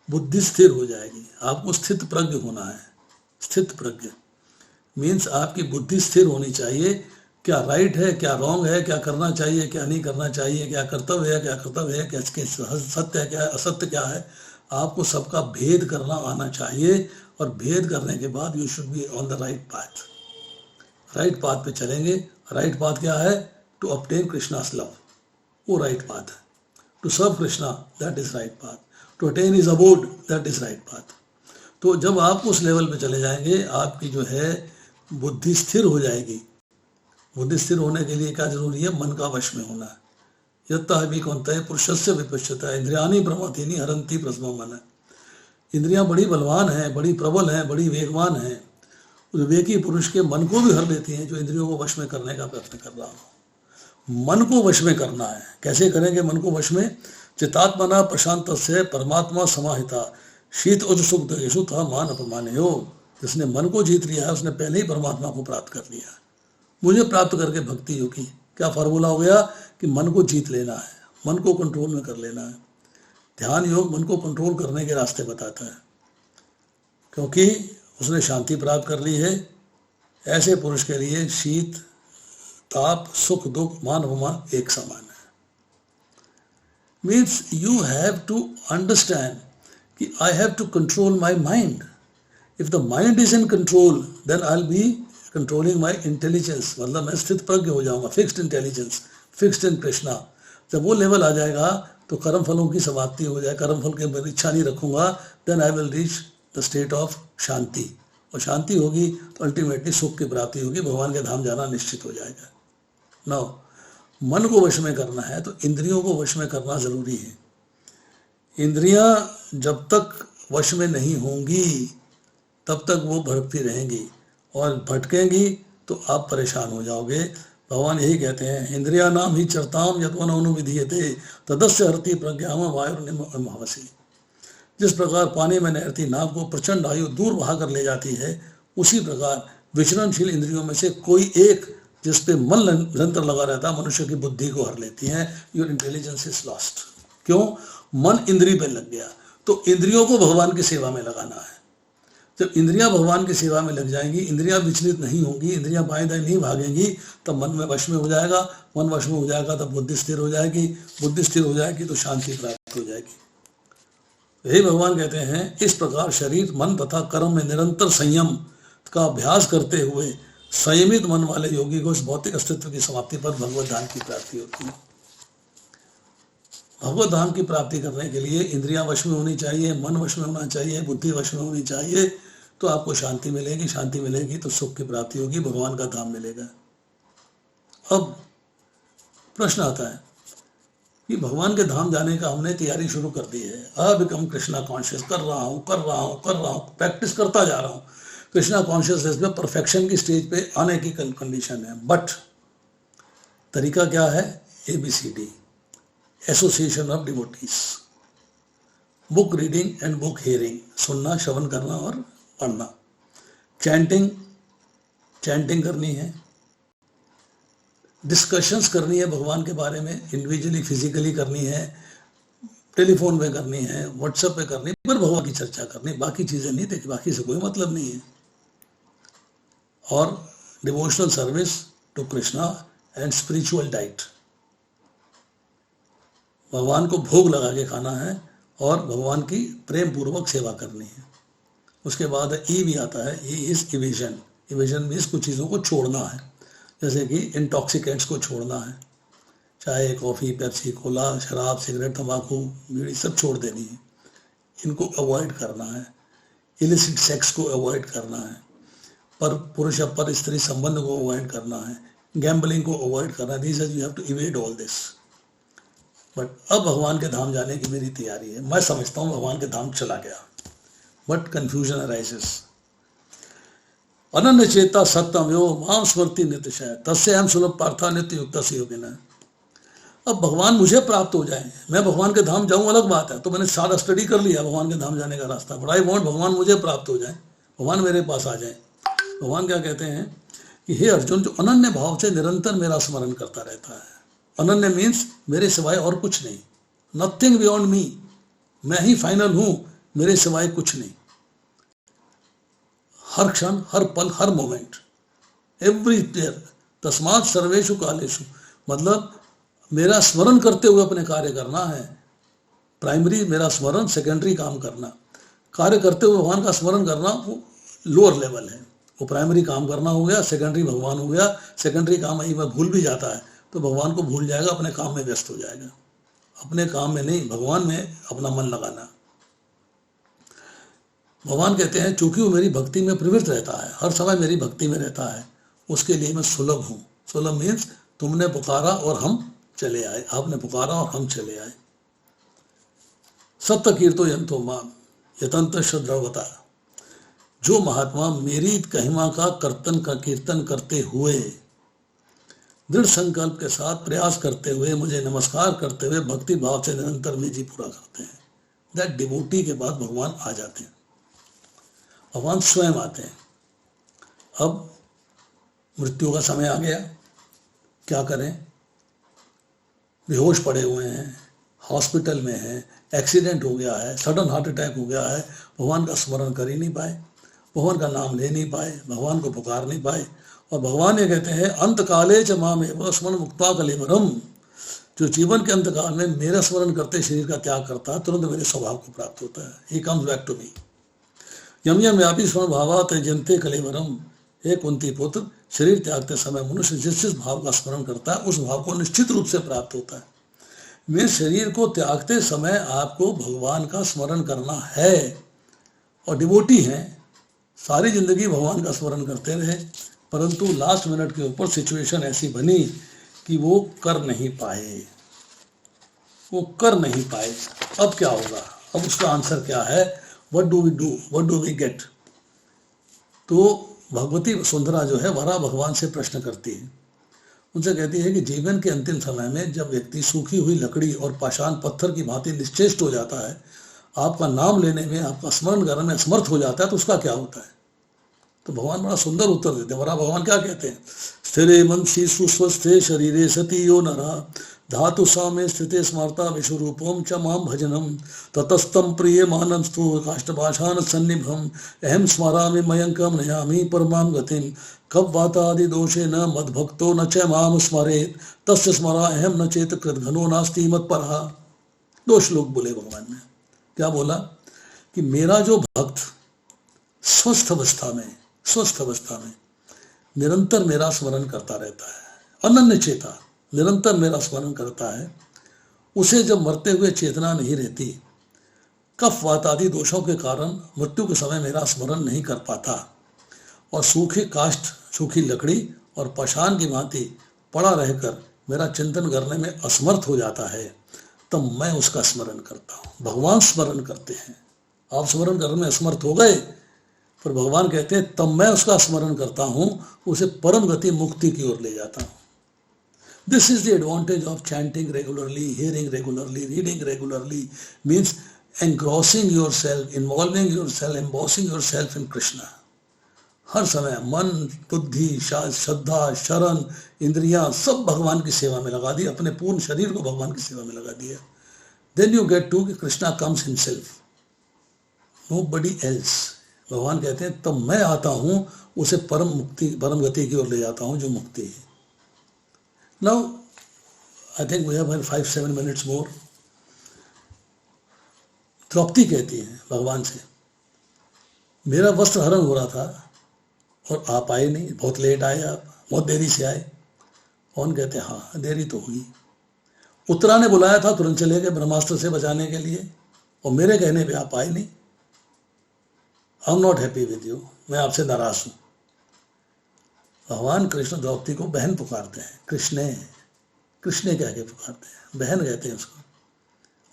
बुद्धि स्थिर हो जाएगी। आपको स्थित प्रज्ञ होना है। स्थित प्रज्ञ मीन्स आपकी बुद्धि स्थिर होनी चाहिए। क्या राइट है, क्या रॉन्ग है, क्या करना चाहिए, क्या नहीं करना चाहिए, क्या कर्तव्य है, क्या कर्तव्य है, क्या सत्य है, क्या असत्य क्या है, आपको सबका भेद करना आना चाहिए। और भेद करने के बाद you should be on the right path. Right path पे चलेंगे। राइट पाथ क्या है? टू ऑब्टेन कृष्णास लव, वो राइट पाथ है। To serve Krishna, that is right path. To attain his abode, that is right path. तो जब आप उस लेवल पे चले जाएंगे, आपकी जो है बुद्धि स्थिर हो जाएगी। बुद्धि स्थिर होने के लिए क्या जरूरी है? मन का वश में होना है। यत्ता भी कौनता है पुरुषस्य विपश्यता इंद्रियानी प्रमाथीनी हरंती प्रसम मन। इंद्रियां बड़ी बलवान हैं, बड़ी प्रबल हैं, बड़ी वेगवान हैं। उस विवेकी पुरुष के मन को भी हर लेती हैं जो इंद्रियों को वश में करने का प्रयत्न कर रहा हो। मन को वश में करना है। कैसे करेंगे मन को वश में? चितात्मना प्रशांत से परमात्मा समाहिता शीत उज सुख देशु था मान अपमाने हो। जिसने मन को जीत लिया है उसने पहले ही परमात्मा को प्राप्त कर लिया है। मुझे प्राप्त करके भक्ति योगी, क्या फार्मूला हो गया कि मन को जीत लेना है, मन को कंट्रोल में कर लेना है। ध्यान योग मन को कंट्रोल करने के रास्ते बताता है, क्योंकि उसने शांति प्राप्त कर ली है। ऐसे पुरुष के लिए शीत ताप सुख दुख मान अपमान एक समान है। Means you have to understand कि I have to control my mind. If the mind is in control then I will be controlling my intelligence, मतलब मैं स्थित प्रज्ञ हो जाऊंगा, fixed intelligence, fixed in Krishna. जब वो लेवल आ जाएगा तो कर्म फलों की समाप्ति हो जाए, कर्म फल की इच्छा नहीं रखूंगा, then I will reach the state of shanti. और शांति होगी तो अल्टीमेटली सुख की प्राप्ति होगी, भगवान के धाम जाना निश्चित हो जाएगा। नौ, मन को वश में करना है तो इंद्रियों को वश में करना जरूरी है। इंद्रियां जब तक वश में नहीं होंगी तब तक वो भटकती रहेंगी, और भटकेंगी तो आप परेशान हो जाओगे। भगवान यही कहते हैं, इंद्रिया नाम ही चरताम यत्वन अनुविधीयते तदस्य हरति प्रज्ञाम वायुर्निमहवसी। जिस प्रकार पानी में नहरती नाव को प्रचंड आयु दूर बहा कर ले जाती है, उसी प्रकार विचरणशील इंद्रियों में से कोई एक जिस पे मन निरंतर लगा रहता है मनुष्य की बुद्धि को हर लेती है। Your intelligence is lost. क्यों? मन इंद्रिय पे लग गया। तो इंद्रियों को भगवान की सेवा में लगाना है। जब इंद्रियां भगवान की सेवा में लग जाएंगी, इंद्रियां विचलित नहीं होंगी, इंद्रियां बाएं दाएं नहीं भागेंगी, तब मन में वश में हो जाएगा। मन वश में हो जाएगा तब बुद्धि स्थिर हो जाएगी, बुद्धि स्थिर हो जाएगी तो शांति प्राप्त हो जाएगी। यही भगवान कहते हैं, इस प्रकार शरीर मन तथा कर्म में निरंतर संयम का अभ्यास करते हुए संयमित मन वाले योगी को इस भौतिक अस्तित्व की समाप्ति पर भगवत धाम की प्राप्ति होती है। भगवत धाम की प्राप्ति करने के लिए इंद्रियां वश में होनी चाहिए, मन वश में होना चाहिए, बुद्धि वश में होनी चाहिए, तो आपको शांति मिलेगी। शांति मिलेगी तो सुख की प्राप्ति होगी, भगवान का धाम मिलेगा। अब प्रश्न आता है कि भगवान के धाम जाने का हमने तैयारी शुरू कर दी है, अब बिकम कृष्णा कॉन्शियस कर रहा हूँ, प्रैक्टिस करता जा रहा हूँ। कृष्णा कॉन्शियसनेस में परफेक्शन की स्टेज पे आने की कंडीशन है, बट तरीका क्या है? ABCD, association of devotees, book reading and book hearing, सुनना, श्रवण करना और पढ़ना। चैंटिंग करनी है, डिस्कशंस करनी है भगवान के बारे में, इंडिविजुअली फिजिकली करनी है, टेलीफोन पे करनी है, व्हाट्सएप पे करनी है, पर भगवान की चर्चा करनी, बाकी चीजें नहीं देखी, बाकी से कोई मतलब नहीं है। और devotional service to Krishna and spiritual diet, भगवान को भोग लगा के खाना है और भगवान की प्रेम पूर्वक सेवा करनी है। उसके बाद ई भी आता है, E is evasion. Evasion means कुछ चीज़ों को छोड़ना है, जैसे कि इंटॉक्सिकेंट्स को छोड़ना है, चाय कॉफ़ी पेप्सी कोला शराब सिगरेट तंबाकू बीड़ी सब छोड़ देनी है, इनको अवॉइड करना है। इलिसिट सेक्स को अवॉइड करना है, पर पुरुष पर स्त्री संबंध को अवॉइड करना है, गैम्बलिंग को अवॉइड करना है। This you have to evade all this. But अब भगवान के धाम जाने की मेरी तैयारी है। मैं समझता हूँ भगवान के धाम चला गया, बट कंफ्यूजन अराइजेस। अनन्य चेता सत्यम यो माम स्मृति नित्यशय तस्य हम सुलभ पार्था नित्य युक्त से योगिना। अब भगवान मुझे प्राप्त हो जाए, मैं भगवान के धाम जाऊं अलग बात है, तो मैंने सारा स्टडी कर लिया भगवान के धाम जाने का रास्ता, बट आई वांट भगवान मुझे प्राप्त हो जाए, भगवान मेरे पास आ जाए। भगवान क्या कहते हैं कि हे अर्जुन, जो अनन्य भाव से निरंतर मेरा स्मरण करता रहता है, अनन्य मीन्स मेरे सिवाय और कुछ नहीं, नथिंग बियॉन्ड मी, मैं ही फाइनल हूं, मेरे सिवाय कुछ नहीं। हर क्षण, हर पल, हर मोमेंट, एवरीवेयर, तस्मात् सर्वेषु कालेषु, मतलब मेरा स्मरण करते हुए अपने कार्य करना है। प्राइमरी मेरा स्मरण, सेकेंडरी काम करना। कार्य करते हुए भगवान का स्मरण करना वो लोअर लेवल है, वो प्राइमरी काम करना हो गया, सेकेंडरी भगवान हो गया। सेकेंडरी काम यही मैं भूल भी जाता है तो भगवान को भूल जाएगा, अपने काम में व्यस्त हो जाएगा। अपने काम में नहीं, भगवान में अपना मन लगाना। भगवान कहते हैं चूंकि वो मेरी भक्ति में प्रवृत्त रहता है, हर समय मेरी भक्ति में रहता है, उसके लिए मैं सुलभ हूँ। सुलभ मीन्स तुमने पुकारा और हम चले आए, आपने पुकारा और हम चले आए। सत्य कीर्तो यंतो माम, यतंत द्रवता। जो महात्मा मेरी महिमा का कीर्तन करते हुए, दृढ़ संकल्प के साथ प्रयास करते हुए, मुझे नमस्कार करते हुए भक्ति भाव से निरंतर में जी पूरा करते हैं, दैट डिवोटी के बाद भगवान आ जाते हैं, भगवान स्वयं आते हैं। अब मृत्यु का समय आ गया, क्या करें? बेहोश पड़े हुए हैं, हॉस्पिटल में हैं, एक्सीडेंट हो गया है, सडन हार्ट अटैक हो गया है, भगवान का स्मरण कर ही नहीं पाए, भगवान का नाम ले नहीं पाए, भगवान को पुकार नहीं पाए। और भगवान ये कहते हैं अंत काले च मामेव स्मरण मुक्ता कलेवरम, जो जीवन के अंत काल में मेरा स्मरण करते शरीर का त्याग करता है, तुरंत मेरे स्वभाव को प्राप्त होता है। He comes back to me. यम यम व्यापी स्मरण भावा त्यजन्ते कलेवरम। हे कुंती पुत्र, शरीर त्यागते समय मनुष्य जिस जिस भाव का स्मरण करता है उस भाव को निश्चित रूप से प्राप्त होता है। वे शरीर को त्यागते समय आपको भगवान का स्मरण करना है। और डिवोटी हैं, सारी जिंदगी भगवान का स्मरण करते रहे, परंतु लास्ट मिनट के ऊपर सिचुएशन ऐसी बनी कि वो कर नहीं पाए, वो कर नहीं पाए। अब क्या होगा? अब उसका आंसर क्या है? What do we do, what do we get? तो भगवती वसुंधरा जो है वरा भगवान से प्रश्न करती है, उनसे कहती है कि जीवन के अंतिम समय में जब व्यक्ति सूखी हुई लकड़ी और पाषाण पत्थर की भांति निश्चेष्ट हो जाता है, आपका नाम लेने में, आपका स्मरण करने में असमर्थ हो जाता है, तो उसका क्या होता है? तो भगवान बड़ा सुंदर उत्तर देते हैं। वरा भगवान क्या कहते हैं? स्थिरे मनसि सुस्वस्थे शरीरे सति यो नरा धातु सामे स्थिते स्मार्ता विश्वरूपम च माम भजनम ततस्तम प्रिय मानस्तु काष्ठभाषान सन्निभम अहम स्मरामि मयंकम नयामि परमाम गतिम कब वातादि दोषे न मद्भक्तो न च माम स्मरेत तस्य स्मरा अहम न चेत कृतघनो नास्ति मत्परहा। 2 श्लोक बोले भगवान ने। क्या बोला? कि मेरा जो भक्त स्वस्थ अवस्था में निरंतर मेरा स्मरण करता रहता है, अनन्य चेता निरंतर मेरा स्मरण करता है, उसे जब मरते हुए चेतना नहीं रहती, कफ वात आदि दोषों के कारण मृत्यु के समय मेरा स्मरण नहीं कर पाता और सूखे काष्ठ, सूखी लकड़ी और पाषाण की भांति पड़ा रहकर मेरा चिंतन करने में असमर्थ हो जाता है, तब मैं उसका स्मरण करता हूँ। भगवान स्मरण करते हैं, आप स्मरण करने में असमर्थ हो गए, पर भगवान कहते हैं तब मैं उसका स्मरण करता हूँ, उसे परम गति मुक्ति की ओर ले जाता हूँ। This is the advantage of chanting regularly, hearing regularly, reading regularly, means engrossing yourself, involving yourself, embossing yourself in Krishna. हर समय मन, बुद्धि, श्रद्धा, शरण, इंद्रियां सब भगवान की सेवा में लगा दी, अपने पूर्ण शरीर को भगवान की सेवा में लगा दिया। Then you get to Krishna comes himself, nobody else. भगवान कहते हैं तब मैं आता हूँ, उसे परम गति की ओर ले जाता हूँ जो मुक्ति है। Now, I think we have 5-7 minutes more. Draupadi कहती है भगवान से, मेरा वस्त्र हरण हो रहा था और आप आए नहीं, बहुत लेट आए, आप बहुत देरी से आए। कौन कहते हैं हाँ देरी तो हुई। उत्तरा ने बुलाया था, तुरंत चले गए ब्रह्मास्त्र से बचाने के लिए, और मेरे कहने पे आप आए नहीं। आई am not happy with you, मैं आपसे नाराज हूं। भगवान कृष्ण द्रौपदी को बहन पुकारते हैं, कृष्णे कह के पुकारते हैं, बहन कहते हैं उसको,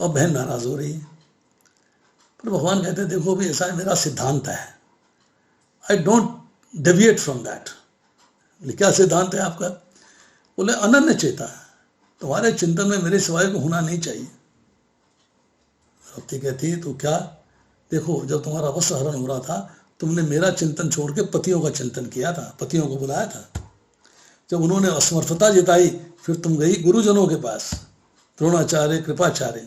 और बहन नाराज हो रही है। पर भगवान कहते हैं देखो भी ऐसा मेरा सिद्धांत है, I don't deviate from that. क्या सिद्धांत है आपका? बोले अनन्य चेता, तुम्हारे चिंतन में मेरे सिवाय को होना नहीं चाहिए। द्रौपदी कहती है तो क्या? देखो जब तुम्हारा वस्त्र हरण हो रहा था, तुमने मेरा चिंतन छोड़ के पतियों का चिंतन किया था, पतियों को बुलाया था। जब उन्होंने असमर्थता जताई, फिर तुम गई गुरुजनों के पास, द्रोणाचार्य, कृपाचार्य,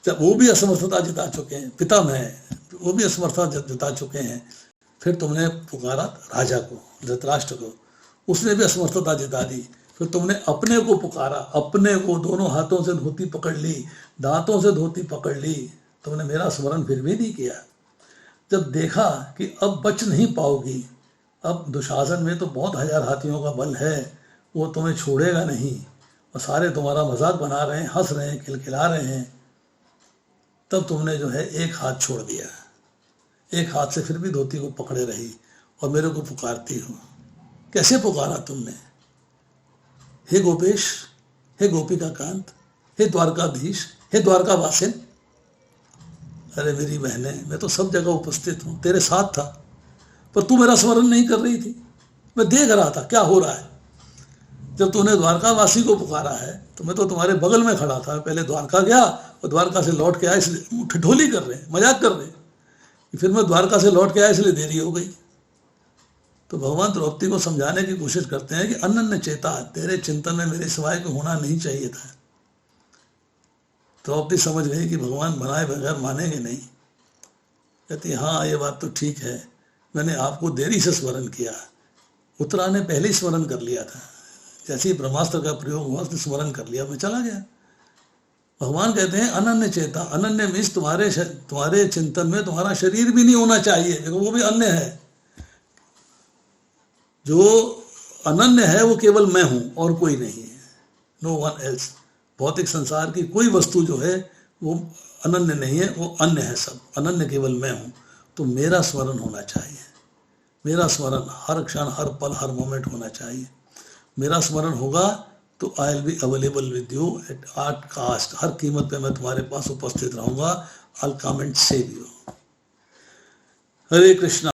जब वो भी असमर्थता जता चुके हैं, पितामह वो भी असमर्थता जता चुके हैं, फिर तुमने पुकारा राजा को, धृतराष्ट्र को, उसने भी असमर्थता जता दी। फिर तुमने अपने को पुकारा, अपने को, दोनों हाथों से धोती पकड़ ली, दांतों से धोती पकड़ ली, तुमने मेरा स्मरण फिर भी नहीं किया। जब देखा कि अब बच नहीं पाओगी, अब दुशासन में तो बहुत 1000 हाथियों का बल है, वो तुम्हें छोड़ेगा नहीं, और सारे तुम्हारा मजाक बना रहे हैं, हंस रहे हैं, खिलखिला रहे हैं, तब तुमने जो है एक हाथ छोड़ दिया, एक हाथ से फिर भी धोती को पकड़े रही और मेरे को पुकारती हो। कैसे पुकारा तुमने? हे गोपेश, हे गोपिका कांत, हे द्वारकाधीश, हे द्वारकावासिन। अरे मेरी बहने, मैं तो सब जगह उपस्थित हूँ, तेरे साथ था, पर तू मेरा स्मरण नहीं कर रही थी। मैं देख रहा था क्या हो रहा है। जब तूने द्वारकावासी को पुकारा है तो मैं तो तुम्हारे बगल में खड़ा था। पहले द्वारका गया और द्वारका से लौट के आया, इसलिए ठिठोली कर रहे हैं, मजाक कर रहे हैं। फिर मैं द्वारका से लौट के आया इसलिए देरी हो गई। तो भगवान द्रौपदी को समझाने की कोशिश करते हैं कि अनन्य चेता, तेरे चिंतन में मेरे सिवाय को होना नहीं चाहिए था। द्रौपदी समझ गई कि भगवान बनाए बगैर मानेंगे नहीं। कहती हाँ ये बात तो ठीक है, मैंने आपको देरी से स्मरण किया, उत्तरा ने पहले ही स्मरण कर लिया था। जैसे ही ब्रह्मास्त्र का प्रयोग हुआ उसने स्मरण कर लिया, मैं चला गया। भगवान कहते हैं अनन्य चेता, अनन्य मीन्स तुम्हारे चिंतन में तुम्हारा शरीर भी नहीं होना चाहिए, देखो वो भी अन्य है। जो अनन्य है वो केवल मैं हूं और कोई नहीं है, नो वन एल्स। भौतिक संसार की कोई वस्तु जो है वो अनन्य नहीं है, वो अन्य है, सब अनन्य केवल मैं हूं। तो मेरा स्मरण होना चाहिए, मेरा स्मरण हर क्षण हर पल हर मोमेंट होना चाहिए। मेरा स्मरण होगा तो I will be available with you at all cost, हर कीमत पे मैं तुम्हारे पास उपस्थित रहूंगा। I will come and save you. Hare Krishna.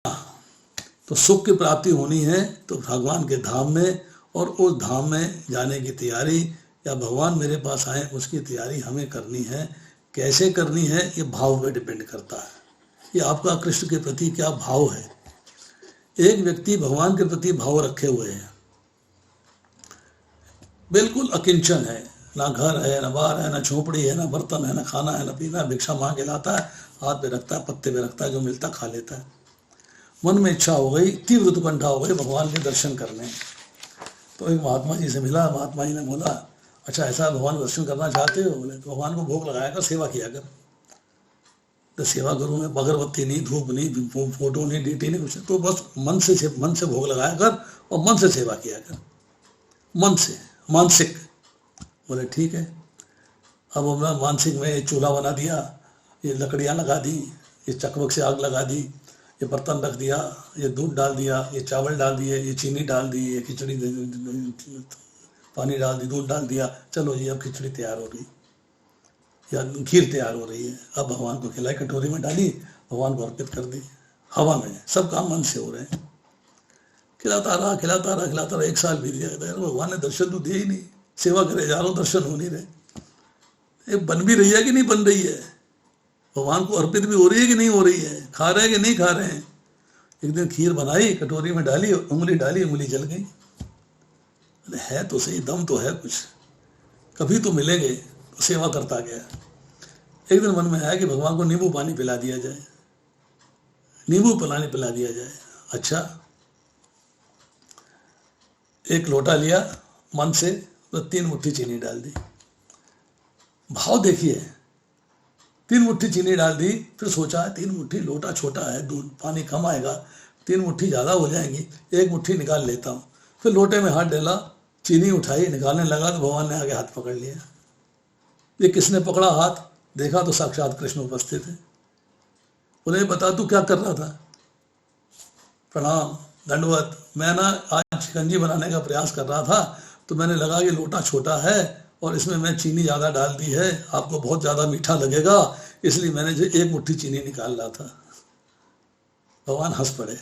तो सुख की प्राप्ति होनी है तो भगवान के धाम में, और उस धाम में जाने की तैयारी या भगवान मेरे पास आए उसकी तैयारी हमें करनी है। कैसे करनी है ये भाव पे डिपेंड करता है, ये आपका कृष्ण के प्रति क्या भाव है। एक व्यक्ति भगवान के प्रति भाव रखे हुए है, बिल्कुल अकिंचन है, ना घर है ना बार है ना झोपड़ी है ना बर्तन है ना खाना है ना पीना, भिक्षा मांग के लाता है, हाथ पे रखता है, पत्ते पे रखता है, जो मिलता खा लेता है। मन में इच्छा हो गई, तीव्र उत्कंठा हो गई भगवान के दर्शन करने। तो एक महात्मा जी से मिला, महात्मा जी ने बोला अच्छा ऐसा भगवान दर्शन करना चाहते हो? बोले तो भगवान को भोग लगाया कर, सेवा किया कर। तो सेवा करूँ मैं, अगरबत्ती नहीं, धूप नहीं, फोटो नहीं, डीटी नहीं, कुछ, तो बस मन से भोग लगाया कर और मन से सेवा किया कर, मन से, मानसिक। बोले ठीक है। अब हमने मानसिक में ये चूल्हा बना दिया, ये लकड़ियाँ लगा दी, ये चकमक से आग लगा दी, ये बर्तन रख दिया, ये दूध डाल दिया, ये चावल डाल दिए, ये चीनी डाल दी, ये खिचड़ी पानी डाल दी, दूध डाल दिया, चलो जी अब खिचड़ी तैयार हो रही या खीर तैयार हो रही है। अब भगवान को खिलाई, कटोरी में डाली, भगवान को अर्पित कर दी। हवा में सब काम मन से हो रहे हैं। खिलाता रहा, 1 साल बीत गया। भगवान ने दर्शन तो दिए ही नहीं, सेवा करे जा रहा हूँ, दर्शन हो नहीं रहे। ये बन भी रही है कि नहीं बन रही है, भगवान को अर्पित भी हो रही है कि नहीं हो रही है, खा रहे हैं कि नहीं खा रहे हैं। एक दिन खीर बनाई, कटोरी में डाली, उंगली डाली, उंगली जल गई। है तो सही, दम तो है कुछ, कभी तो मिलेंगे। तो सेवा करता गया। एक दिन मन में आया कि भगवान को नींबू पानी पिला दिया जाए, नींबू पानी पिला दिया जाए। अच्छा, एक लोटा लिया, मन से तो 3 मुट्ठी चीनी डाल दी। भाव देखिए, 3 मुट्ठी चीनी डाल दी। फिर सोचा 3 मुट्ठी, लोटा छोटा है, दूध पानी कम आएगा, 3 मुट्ठी ज़्यादा हो जाएंगी, 1 मुट्ठी निकाल लेता हूँ। फिर लोटे में हाथ डाला, चीनी उठाई, निकालने लगा तो भगवान ने आगे हाथ पकड़ लिया। ये किसने पकड़ा हाथ? देखा तो साक्षात कृष्ण उपस्थित है। बोले बता तू क्या कर रहा था? प्रणाम, दंडवत। मैं ना आज शिकंजी बनाने का प्रयास कर रहा था, तो मैंने लगा कि लोटा छोटा है और इसमें मैं चीनी ज़्यादा डाल दी है, आपको बहुत ज़्यादा मीठा लगेगा, इसलिए मैंने जो 1 मुट्ठी चीनी निकाल रहा था। भगवान हंस पड़े,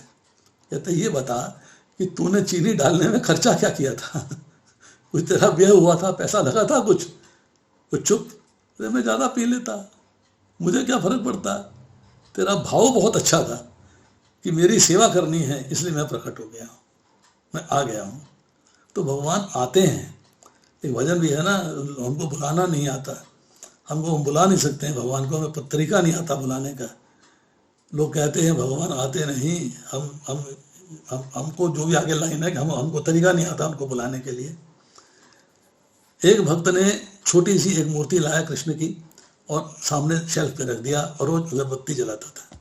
कहते ये बता कि तूने चीनी डालने में खर्चा क्या किया था? कुछ तेरा व्यय हुआ था, पैसा लगा था कुछ? चुप, मैं ज़्यादा पी लेता, मुझे क्या फर्क पड़ता। तेरा भाव बहुत अच्छा था कि मेरी सेवा करनी है, इसलिए मैं प्रकट हो गया हूँ, मैं आ गया हूँ। तो भगवान आते हैं। एक भजन भी है ना, हमको बुलाना नहीं आता, हमको हम बुला नहीं सकते हैं भगवान को, हमें तरीका नहीं आता बुलाने का। लोग कहते हैं भगवान आते नहीं, हमको जो भी आगे लाइन है कि हमको तरीका नहीं आता उनको बुलाने के लिए। एक भक्त ने छोटी सी एक मूर्ति लाया कृष्ण की और सामने शेल्फ पे रख दिया और रोज अगरबत्ती जलाता था।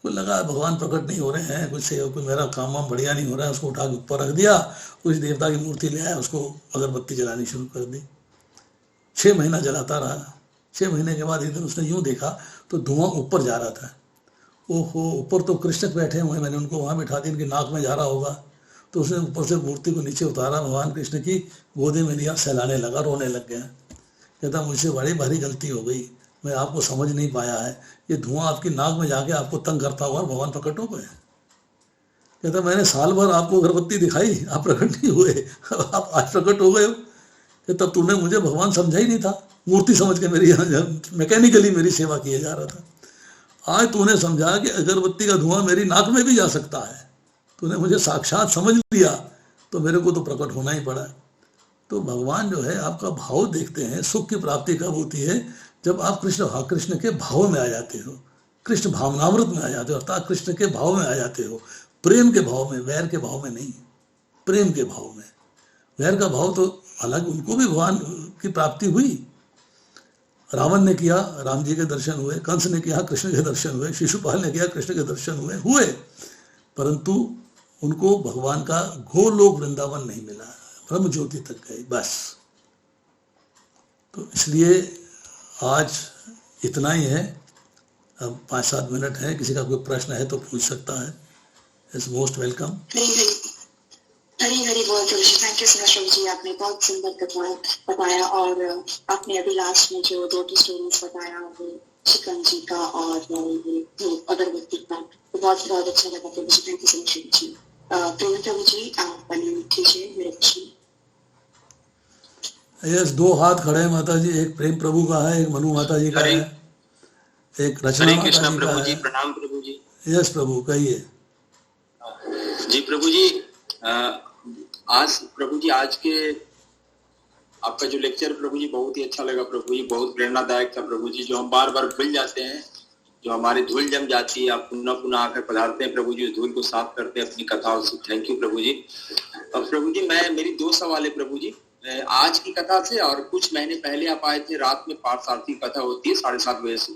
कुछ लगा भगवान प्रकट नहीं हो रहे हैं, कुछ मेरा काम वाम बढ़िया नहीं हो रहा है, उसको उठा के ऊपर रख दिया, कुछ देवता की मूर्ति ले आया, उसको अगरबत्ती जलानी शुरू कर दी। 6 महीना जलाता रहा। 6 महीने के बाद एक दिन उसने यूँ देखा तो धुआं ऊपर जा रहा था। ओहो, ऊपर तो कृष्ण बैठे हुए, मैंने उनको वहाँ बिठा दी, इनकी नाक में जा रहा होगा। तो उसने ऊपर से मूर्ति को नीचे उतारा, भगवान कृष्ण की गोदी में लिया, सहलाने लगा, रोने लग गया। कहता मुझसे बड़ी भारी गलती हो गई, मैं आपको समझ नहीं पाया है, ये धुआं आपकी नाक में जाके आपको तंग करता हुआ भगवान प्रकट हो गए। कहता मैंने साल भर आपको अगरबत्ती दिखाई, आप प्रकट नहीं हुए, आप आज प्रकट हो गए हो। कि तब तूने मुझे भगवान समझा ही नहीं था, मूर्ति समझ के मेरी मैकेनिकली मेरी सेवा किया जा रहा था। आज तूने समझा कि अगरबत्ती का धुआं मेरी नाक में भी जा सकता है, तूने मुझे साक्षात समझ लिया, तो मेरे को तो प्रकट होना ही पड़ा। तो भगवान जो है आपका भाव देखते हैं। सुख की प्राप्ति कब होती है? जब आप कृष्ण के भाव में आ जाते हो, कृष्ण भावनामृत में आ जाते हो, अर्थात कृष्ण के भाव में आ जाते हो, प्रेम के भाव में, वैर के भाव में नहीं, प्रेम के भाव में। वैर का भाव तो हालांकि उनको भी भगवान की प्राप्ति हुई, रावण ने किया राम जी के दर्शन हुए, कंस ने किया कृष्ण के दर्शन हुए, शिशुपाल ने किया कृष्ण के दर्शन हुए, परंतु उनको भगवान का गोलोक वृंदावन नहीं मिला, ब्रह्म ज्योति तक गए बस। तो इसलिए आज इतना ही है। अब 5-7 मिनट है, किसी का कोई प्रश्न है तो पूछ सकता है। Is most welcome. Hari Hari बोल प्रभु जी। थैंक यू सो मच प्रभु जी, आपने बहुत सुंदर कथा बताया, और आपने अभी लास्ट में जो 2 स्टोरीज बताया, वो चिकन जी का और अगरबत्ती का, तो बहुत बहुत अच्छा लगा प्रभु जी। थैंक यू सो मच प्रभु जी। प्रेम प्रभु जी, आप अनम्यूट कीजिए मेरे प्रश्न। यस, 2 हाथ खड़े हैं माता जी, एक प्रेम प्रभु का है, एक मनु माता जी का है, एक रचना माता जी का प्रभु जी, है। प्रणाम प्रभु जी। यस प्रभु, कहिए जी प्रभु जी। आज प्रभु जी, आज के आपका जो लेक्चर प्रभु जी बहुत ही अच्छा लगा प्रभु जी, बहुत प्रेरणादायक था प्रभु जी। जो हम बार बार भूल जाते हैं, जो हमारी धूल जम जाती है, आप पुनः पुनः आकर पधारते हैं प्रभु जी, उस धूल को साफ करते हैं अपनी कथाओं से। थैंक यू प्रभु जी। और प्रभु जी, मेरी 2 सवाल है प्रभु जी, आज की कथा से और कुछ महीने पहले आप आए थे, रात में पार्थसारथी कथा होती है 7:30 बजे से।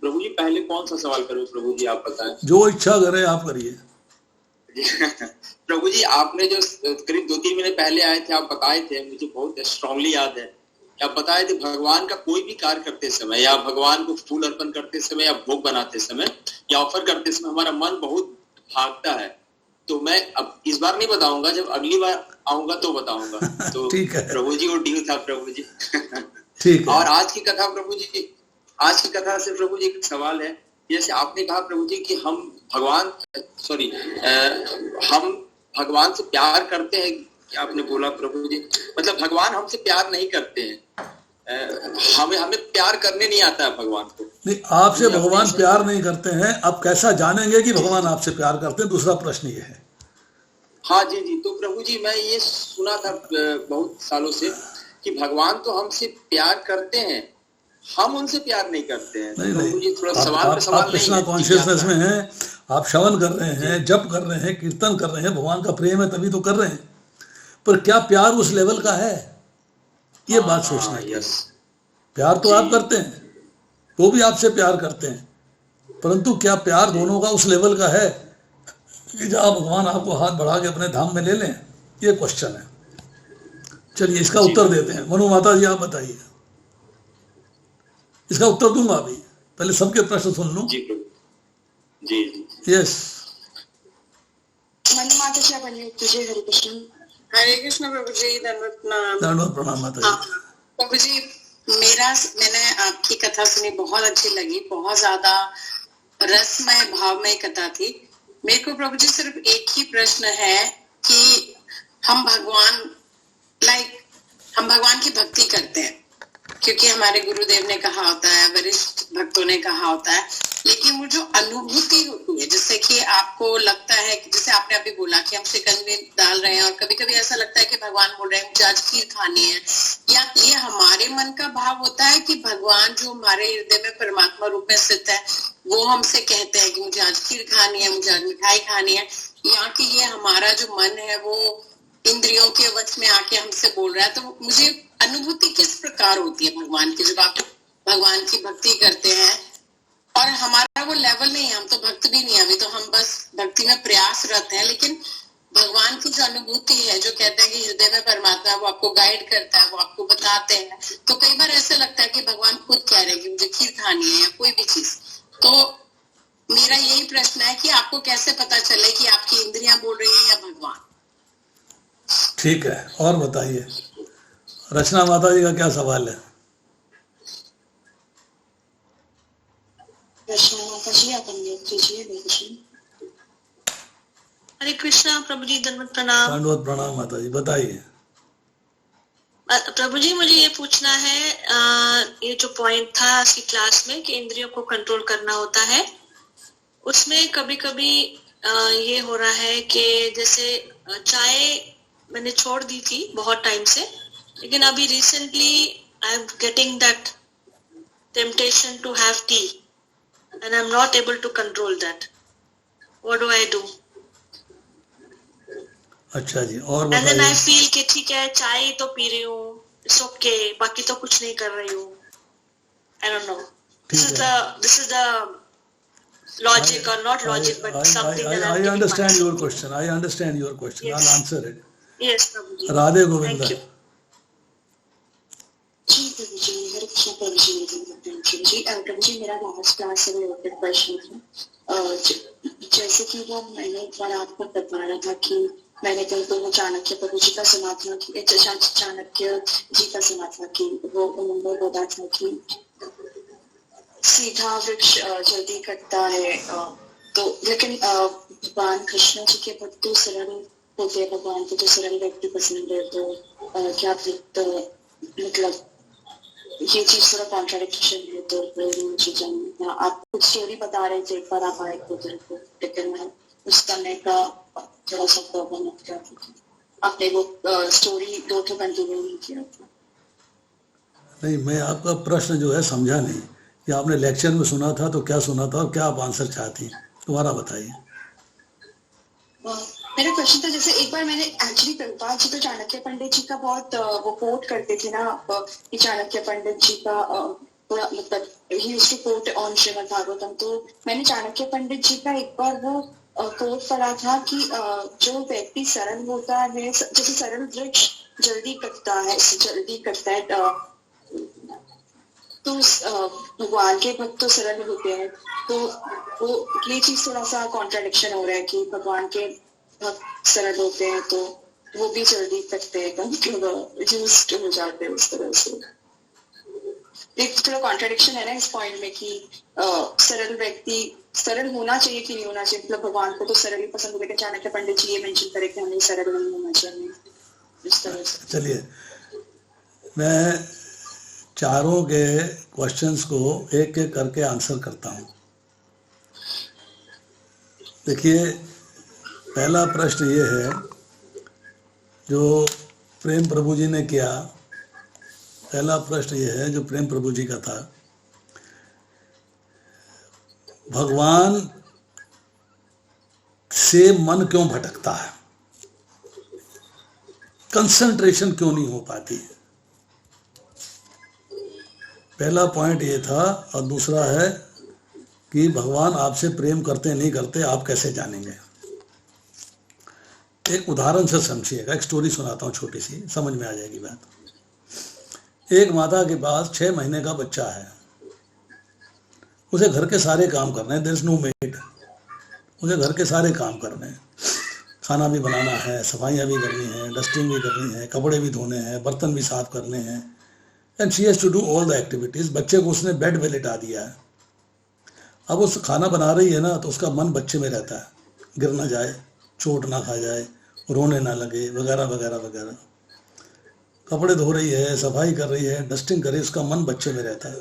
प्रभु जी, पहले कौन सा सवाल करूं प्रभु जी, आप बताएं। जो इच्छा करे आप करिए। प्रभु जी, आपने जो करीब 2-3 महीने पहले आए थे, आप बताए थे, मुझे बहुत स्ट्रांगली याद है, आप बताए थे भगवान का कोई भी कार्य करते समय, या भगवान को फूल अर्पण करते समय, या भोग बनाते समय, या ऑफर करते समय हमारा मन बहुत भागता है। तो मैं अब इस बार नहीं बताऊंगा, जब अगली बार आऊंगा तो बताऊंगा। तो ठीक है प्रभु जी, वो डील था प्रभु जी। ठीक है। और आज की कथा प्रभु जी, आज की कथा से प्रभु जी एक सवाल है। जैसे आपने कहा प्रभु जी कि हम भगवान से प्यार करते हैं, क्या आपने बोला प्रभु जी? मतलब भगवान हमसे प्यार नहीं करते हैं, हमें प्यार करने नहीं आता है भगवान को। नहीं, आपसे भगवान प्यार नहीं करते हैं। आप कैसा जानेंगे कि भगवान आपसे प्यार करते हैं? दूसरा प्रश्न ये है। हाँ जी जी। तो प्रभु जी, मैं ये सुना था बहुत सालों से कि भगवान तो हमसे प्यार करते हैं, हम उनसे प्यार नहीं करते हैं। नहीं, प्रभु जी, थोड़ा आप कृष्णा कॉन्शियसनेस में हैं, आप श्रवण कर रहे हैं, जप कर रहे हैं, कीर्तन कर रहे हैं, भगवान का प्रेम है तभी तो कर रहे हैं, पर क्या प्यार उस लेवल का है? ये बात सोचना है। प्यार तो आप करते हैं, वो भी आपसे प्यार करते हैं, परंतु क्या प्यार दोनों का उस लेवल का है कि जहाँ भगवान आपको हाथ बढ़ा के अपने धाम में ले लें? ये क्वेश्चन है। चलिए इसका उत्तर देते हैं। मनु माता जी, आप बताइए। इसका उत्तर दूंगा अभी, पहले सबके प्रश्न सुन लूं। जी जी। यस, मनु माता जी, आप अनम्यूट कीजिए। हरे कृष्ण। हरे कृष्ण प्रभु जी, दंडवत प्रणाम। दंडवत प्रणाम माता जी। प्रभु जी, मैंने आपकी कथा सुनी, बहुत अच्छी लगी, बहुत ज्यादा रसमय भावमय कथा थी। मेरे को प्रभु जी सिर्फ एक ही प्रश्न है कि हम भगवान की भक्ति करते हैं, क्योंकि हमारे गुरुदेव ने कहा होता है, वरिष्ठ भक्तों ने कहा होता है, लेकिन वो जो अनुभूति होती है, जिससे कि आपको लगता है कि जैसे आपने अभी बोला कि हम शिकंज में डाल रहे हैं, और कभी कभी ऐसा लगता है कि भगवान बोल रहे हैं मुझे आज खीर खानी है, या ये हमारे मन का भाव होता है कि भगवान जो हमारे हृदय में परमात्मा रूप में स्थित है, वो हमसे कहते हैं कि मुझे आज खीर खानी है, मुझे आज मिठाई खानी है, या कि ये हमारा जो मन है वो इंद्रियों के वश में आके हमसे बोल रहा है। तो मुझे अनुभूति किस प्रकार होती है भगवान की, जब आप भगवान की भक्ति करते हैं? और हमारा वो लेवल नहीं है, हम तो भक्त भी नहीं है अभी, तो हम बस भक्ति में प्रयासरत हैं, लेकिन भगवान की जो अनुभूति है, जो कहते हैं कि हृदय में परमात्मा है, वो आपको गाइड करता है, वो आपको बताते हैं, तो कई बार ऐसा लगता है कि भगवान खुद कह रहे हैं कि मुझे खीर खानी है या कोई भी चीज। तो मेरा यही प्रश्न है कि आपको कैसे पता चले कि आपकी इंद्रियां बोल रही है या भगवान? ठीक है, और बताइए रचना माता जी का क्या सवाल है? कीजिए। हरे कृष्ण। हरे कृष्णा प्रभु जी, दंडवत प्रणाम। दंडवत प्रणाम माता जी, बताइए। प्रभु जी मुझे ये पूछना है, ये जो पॉइंट था आज की क्लास में कि इंद्रियों को कंट्रोल करना होता है, उसमें कभी कभी ये हो रहा है कि जैसे चाय मैंने छोड़ दी थी बहुत टाइम से, लेकिन अभी recently I am getting that temptation to have tea and I am not able to control that. What do I do? अच्छा जी, और एंड देन आई फील कि ठीक है चाय तो पी रही हूँ, इट्स ओके, बाकी तो कुछ नहीं कर रही हूँ। I don't know, this is the logic or not logic, but something that I understand your question. I understand your question. Yes. I'll answer it. Yes, Prabhuji. Radhe Govinda. Thank you. जी प्रभु जी, हरे कृष्ण प्रभु जी। प्रभु जी मेरा last class से related question था। जैसे कि वो मैंने एक बार आपको बताया था कि मैंने कल तो चाणक्य प्रभु जी का सुना था कि चाणक्य जी का सुना था कि वो उन्होंने बोला था कि सीधा वृक्ष जल्दी कटता है, तो लेकिन भगवान कृष्ण जी के भक्त तो सरल होते हैं, भगवान को तो सरल व्यक्ति पसंद है, तो क्या मतलब ये चीज थोड़ा कॉन्ट्राडिक्शन है। तो मुझे जानना, आप कुछ स्टोरी बता रहे थे एक बार आप आए थे को, लेकिन मैं उस समय का थोड़ा सा प्रॉब्लम हो गया था, आपने वो स्टोरी दो तो कंटिन्यू नहीं किया था। नहीं, मैं आपका प्रश्न जो है समझा नहीं कि आपने लेक्चर में सुना था तो क्या सुना था और क्या आप आंसर चाहती हैं, दोबारा बताइए। मेरा क्वेश्चन था, जैसे एक बार मैंने एक्चुअली प्रभुपाद जी तो चाणक्य पंडित जी का बहुत वो कोट करते थे ना, कि चाणक्य पंडित जी का थोड़ा मतलब ही used to quote on Srimad Bhagavatam, तो मैंने चाणक्य पंडित जी का एक बार वो कोट पढ़ा था कि जो व्यक्ति सरल होता है, जैसे सरल वृक्ष जल्दी कटता है, तो भगवान के भक्त तो सरल होते हैं, तो वो ये चीज थोड़ा सा कॉन्ट्राडिक्शन हो रहा है कि भगवान के भक्त सरल होते हैं तो वो भी जल्दी कटते हैं, यूज्ड हो जाते हैं उस तरह से। एक थोड़ा कॉन्ट्राडिक्शन है ना इस पॉइंट में कि सरल व्यक्ति सरल होना चाहिए कि नहीं होना चाहिए, मतलब भगवान को तो सरल ही पसंद है, लेकिन चाणक्य पंडित जी ये मेंशन करे कि हमें सरल नहीं होना चाहिए इस तरह से। चलिए, मैं चारों के क्वेश्चंस को एक एक करके आंसर करता हूं। देखिए, पहला प्रश्न ये है जो प्रेम प्रभु जी ने किया, पहला प्रश्न ये है जो प्रेम प्रभु जी का था, भगवान से मन क्यों भटकता है, कंसंट्रेशन क्यों नहीं हो पाती है। पहला पॉइंट ये था, और दूसरा है कि भगवान आपसे प्रेम करते नहीं करते आप कैसे जानेंगे। एक उदाहरण से समझिएगा, एक स्टोरी सुनाता हूँ छोटी सी, समझ में आ जाएगी बात। एक माता के पास 6 महीने का बच्चा है, उसे घर के सारे काम करने हैं, देयर इज नो मेड, उसे घर के सारे काम करने हैं, खाना भी बनाना है, सफाइयाँ भी करनी है, डस्टिंग भी करनी है, कपड़े भी धोने हैं, बर्तन भी साफ करने हैं, and she has to do all the activities. बच्चे को उसने बेड में लिटा दिया है, अब उस खाना बना रही है ना, तो उसका मन बच्चे में रहता है, गिर ना जाए, चोट ना खा जाए, रोने ना लगे, वगैरह वगैरह वगैरह। कपड़े धो रही है, सफाई कर रही है, डस्टिंग कर रही है, उसका मन बच्चे में रहता है,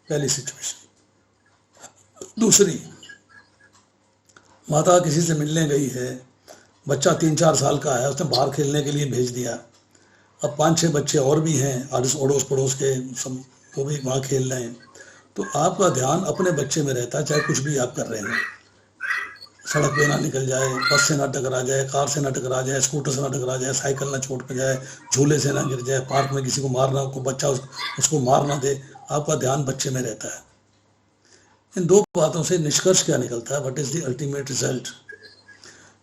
पहली सिचुएशन। दूसरी, माता किसी से मिलने गई है, बच्चा 3-4 साल का है, उसने बाहर खेलने के लिए भेज दिया, अब 5-6 बच्चे और भी हैं अड़ोस पड़ोस के, सब वो भी वहाँ खेल रहे हैं, तो आपका ध्यान अपने बच्चे में रहता है, चाहे कुछ भी आप कर रहे हैं, सड़क पे ना निकल जाए, बस से ना टकरा जाए, कार से ना टकरा जाए, स्कूटर से ना टकरा जाए, साइकिल ना चोट पे जाए, झूले से ना गिर जाए, पार्क में किसी को मारना, को बच्चा उसको मार ना दे, आपका ध्यान बच्चे में रहता है। इन दो बातों से निष्कर्ष क्या निकलता है, what is the ultimate result?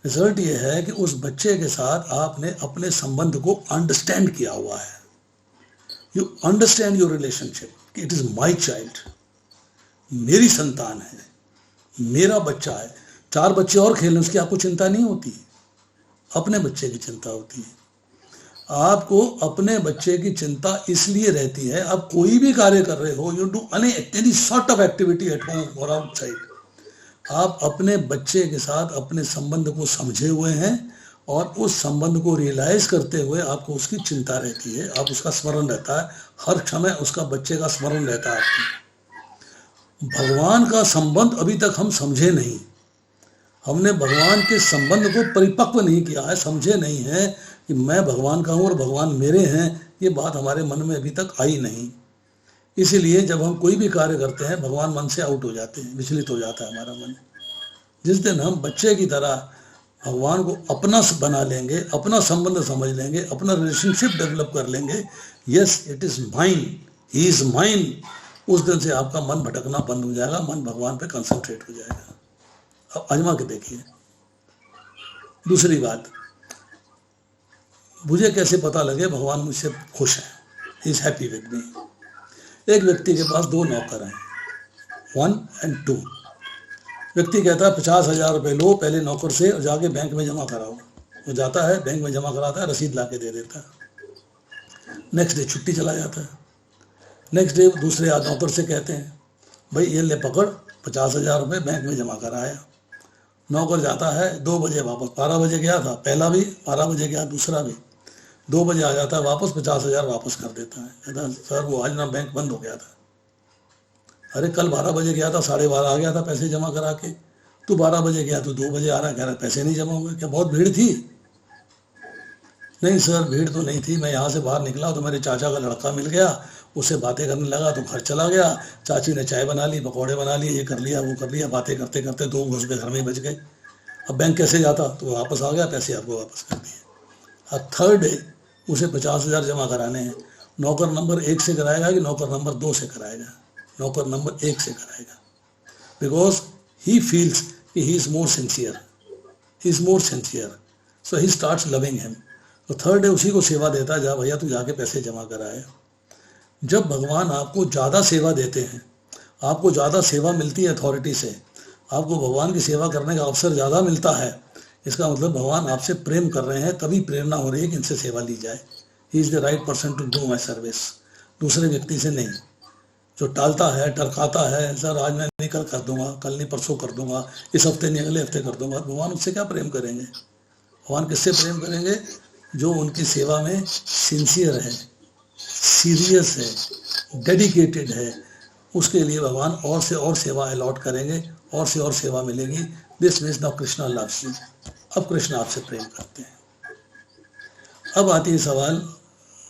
Result ये है कि उस बच्चे के साथ आपने अपने संबंध को अंडरस्टैंड किया हुआ है, यू अंडरस्टैंड योर रिलेशनशिप, कि इट इज माई चाइल्ड, मेरी संतान है, मेरा बच्चा है। 4 बच्चे और खेलने उसकी आपको चिंता नहीं होती, अपने बच्चे की चिंता होती है। आपको अपने बच्चे की चिंता इसलिए रहती है, आप कोई भी कार्य कर रहे हो, you do any sort of activity at home और आउटसाइड, आप अपने बच्चे के साथ अपने संबंध को समझे हुए हैं और उस संबंध को रियलाइज करते हुए आपको उसकी चिंता रहती है, आप उसका स्मरण रहता है, हर समय उसका बच्चे का स्मरण रहता है आपको। भगवान का संबंध अभी तक हम समझे नहीं, हमने भगवान के संबंध को परिपक्व नहीं किया है, समझे नहीं है कि मैं भगवान का हूँ और भगवान मेरे हैं। ये बात हमारे मन में अभी तक आई नहीं। इसीलिए जब हम कोई भी कार्य करते हैं भगवान मन से आउट हो जाते हैं, विचलित हो जाता है हमारा मन। जिस दिन हम बच्चे की तरह भगवान को अपना बना लेंगे, अपना संबंध समझ लेंगे, अपना रिलेशनशिप डेवलप कर लेंगे, yes it is mine, he is mine, उस दिन से आपका मन भटकना बंद हो जाएगा, मन भगवान पे कंसंट्रेट हो जाएगा। अब आजमा के देखिए। दूसरी बात, मुझे कैसे पता लगे भगवान मुझसे खुश है, ही इज हैप्पी विद मी। एक व्यक्ति के पास 2 नौकर हैं, 1 और 2। व्यक्ति कहता है 50,000 रुपये लो पहले नौकर से और जाके बैंक में जमा कराओ। वो जाता है बैंक में जमा कराता है, रसीद ला के दे देता है। नेक्स्ट डे छुट्टी चला जाता है। नेक्स्ट डे दूसरे नौकर से कहते हैं भाई ये ले पकड़ 50,000 रुपये बैंक में जमा कराया। नौकर जाता है 2 बजे वापस, 12 बजे गया था पहला भी, 12 बजे गया दूसरा भी, 2 बजे आ जाता है वापस, 50,000 वापस कर देता है। कहता है सर वो आज ना बैंक बंद हो गया था। अरे कल 12 बजे गया था, 12:30 आ गया था पैसे जमा करा के, तू 12 बजे गया तो 2 बजे आ रहा है, कह रहा पैसे नहीं जमा हुए, क्या बहुत भीड़ थी? नहीं सर भीड़ तो नहीं थी, मैं यहाँ से बाहर निकला तो मेरे चाचा का लड़का मिल गया, उससे बातें करने लगा तो घर चला गया, चाची ने चाय बना ली, पकौड़े बना लिए, ये कर लिया वो कर लिया, बातें करते करते 2 घुस के घर में बच गए। अब बैंक कैसे जाता? तो वापस आ गया, पैसे आपको वापस कर दिए। अब थर्ड डे उसे 50,000 जमा कराने हैं। नौकर नंबर 1 से कराएगा कि नौकर नंबर 2 से कराएगा? नौकर नंबर 1 से कराएगा, बिकॉज ही फील्स कि he is more sincere, he is more sincere, so he starts loving him. तो थर्ड डे उसी को सेवा देता है, जा भैया तू जाके पैसे जमा कराए। जब भगवान आपको ज़्यादा सेवा देते हैं, आपको ज़्यादा सेवा मिलती है अथॉरिटी से, आपको भगवान की सेवा करने का अवसर ज़्यादा मिलता है, इसका मतलब भगवान आपसे प्रेम कर रहे हैं, तभी प्रेरणा हो रही है कि इनसे सेवा ली जाए। He is the right person to do my service, दूसरे व्यक्ति से नहीं। जो टालता है, टरकाता है, सर आज मैं नहीं कर दूंगा, कल नहीं परसों कर दूंगा, इस हफ्ते नहीं अगले हफ्ते कर दूंगा, भगवान उससे क्या प्रेम करेंगे? भगवान किससे प्रेम करेंगे? जो उनकी सेवा में सिंसियर है, सीरियस है, डेडिकेटेड है, उसके लिए भगवान और से और सेवा अलॉट करेंगे, और से और सेवा मिलेगी। This means now Krishna loves you. अब कृष्ण आपसे प्रेम करते हैं। अब आती है सवाल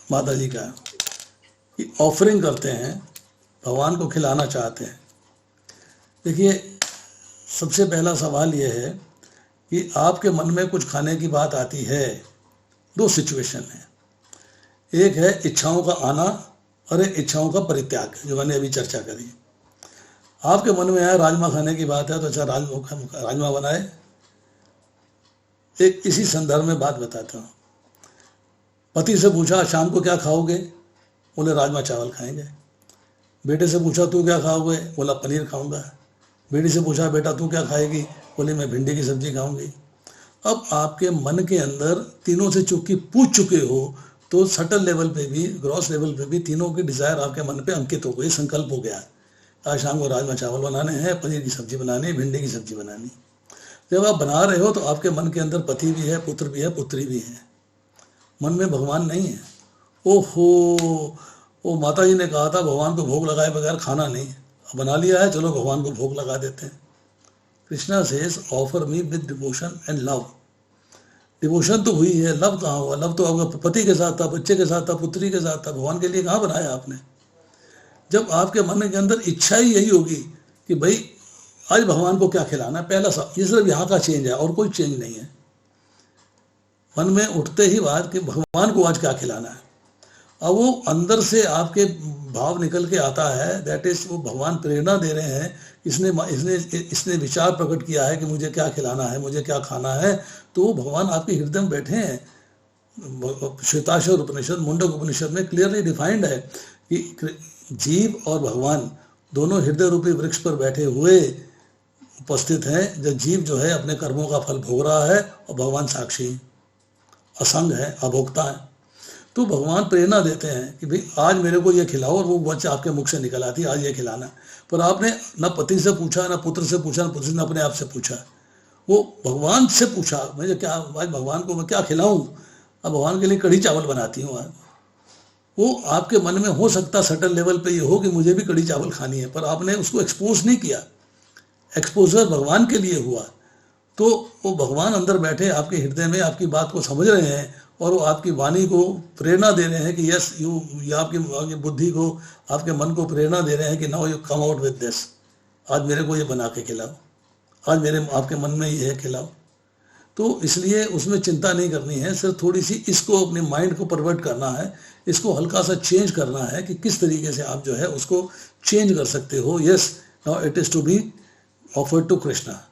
माता जी का कि ऑफरिंग करते हैं, भगवान को खिलाना चाहते हैं। देखिए सबसे पहला सवाल यह है कि आपके मन में कुछ खाने की बात आती है। 2 सिचुएशन है, एक है इच्छाओं का आना और एक इच्छाओं का परित्याग, जो मैंने अभी चर्चा करी। आपके मन में आया राजमा खाने की बात है तो अच्छा राजमा बनाए। एक इसी संदर्भ में बात बताता हूँ। पति से पूछा शाम को क्या खाओगे? बोले राजमा चावल खाएंगे। बेटे से पूछा तू क्या खाओगे? बोला पनीर खाऊंगा। बेटी से पूछा बेटा तू क्या खाएगी? बोली मैं भिंडी की सब्जी खाऊंगी। अब आपके मन के अंदर तीनों से चूंकि पूछ चुके हो तो सटल लेवल पे भी, ग्रॉस लेवल पे भी तीनों की डिजायर आपके मन पे अंकित हो गई, संकल्प हो गया। आज शाम को राजमा चावल बनाने हैं, पनीर की सब्जी बनानी, भिंडी की सब्जी बनानी। जब आप बना रहे हो तो आपके मन के अंदर पति भी है, पुत्र भी है, पुत्री भी है, मन में भगवान नहीं है। ओहो, वो माता जी ने कहा था भगवान को भोग लगाए बगैर खाना नहीं, बना लिया है, चलो भगवान को भोग लगा देते हैं। Krishna says offer me with devotion and love. Devotion तो हुई है, लव कहाँ हुआ? लव तो आपका पति के साथ था, बच्चे के साथ था, पुत्री के साथ था, भगवान के लिए कहाँ बनाया आपने? जब आपके मन के अंदर इच्छा ही यही होगी कि भाई आज भगवान को क्या खिलाना है, पहला सा ये सिर्फ यहाँ का चेंज है और कोई चेंज नहीं है। मन में उठते ही बात कि भगवान को आज क्या खिलाना है। अब वो अंदर से आपके भाव निकल के आता है, दैट इज वो भगवान प्रेरणा दे रहे हैं। इसने विचार प्रकट किया है कि मुझे क्या खिलाना है, मुझे क्या खाना है, तो वो भगवान आपके हृदय में बैठे हैं। श्वेताश्वर उपनिषद, मुंडक उपनिषद में क्लियरली डिफाइंड है कि जीव और भगवान दोनों हृदय रूपी वृक्ष पर बैठे हुए उपस्थित हैं। जो जीव जो है अपने कर्मों का फल भोग रहा है और भगवान साक्षी असंग है, अभोक्ता है। तो भगवान प्रेरणा देते हैं कि भाई आज मेरे को ये खिलाओ, और वो बच्चा आपके मुख से निकल आती है आज ये खिलाना। पर आपने ना पति से पूछा, ना पुत्र से पूछा, ना पुत्र ने अपने आप से पूछा, वो भगवान से पूछा मुझे क्या आज भगवान को मैं क्या खिलाऊं। अब भगवान के लिए कढ़ी चावल बनाती हूँ आज। वो आपके मन में हो सकता सटल लेवल पे ये हो कि मुझे भी कढ़ी चावल खानी है, पर आपने उसको एक्सपोज नहीं किया। एक्सपोजर भगवान के लिए हुआ, तो वो भगवान अंदर बैठे आपके हृदय में आपकी बात को समझ रहे हैं, और वो आपकी वाणी को प्रेरणा दे रहे हैं कि यस यू, या आपकी बुद्धि को, आपके मन को प्रेरणा दे रहे हैं कि now you come out with this, आज मेरे को ये बना के खिलाओ, आज मेरे आपके मन में ये है खिलाओ। तो इसलिए उसमें चिंता नहीं करनी है, सिर्फ थोड़ी सी इसको अपने माइंड को परवर्ट करना है, इसको हल्का सा चेंज करना है कि किस तरीके से आप जो है उसको चेंज कर सकते हो। Yes, now it is to be offered to Krishna,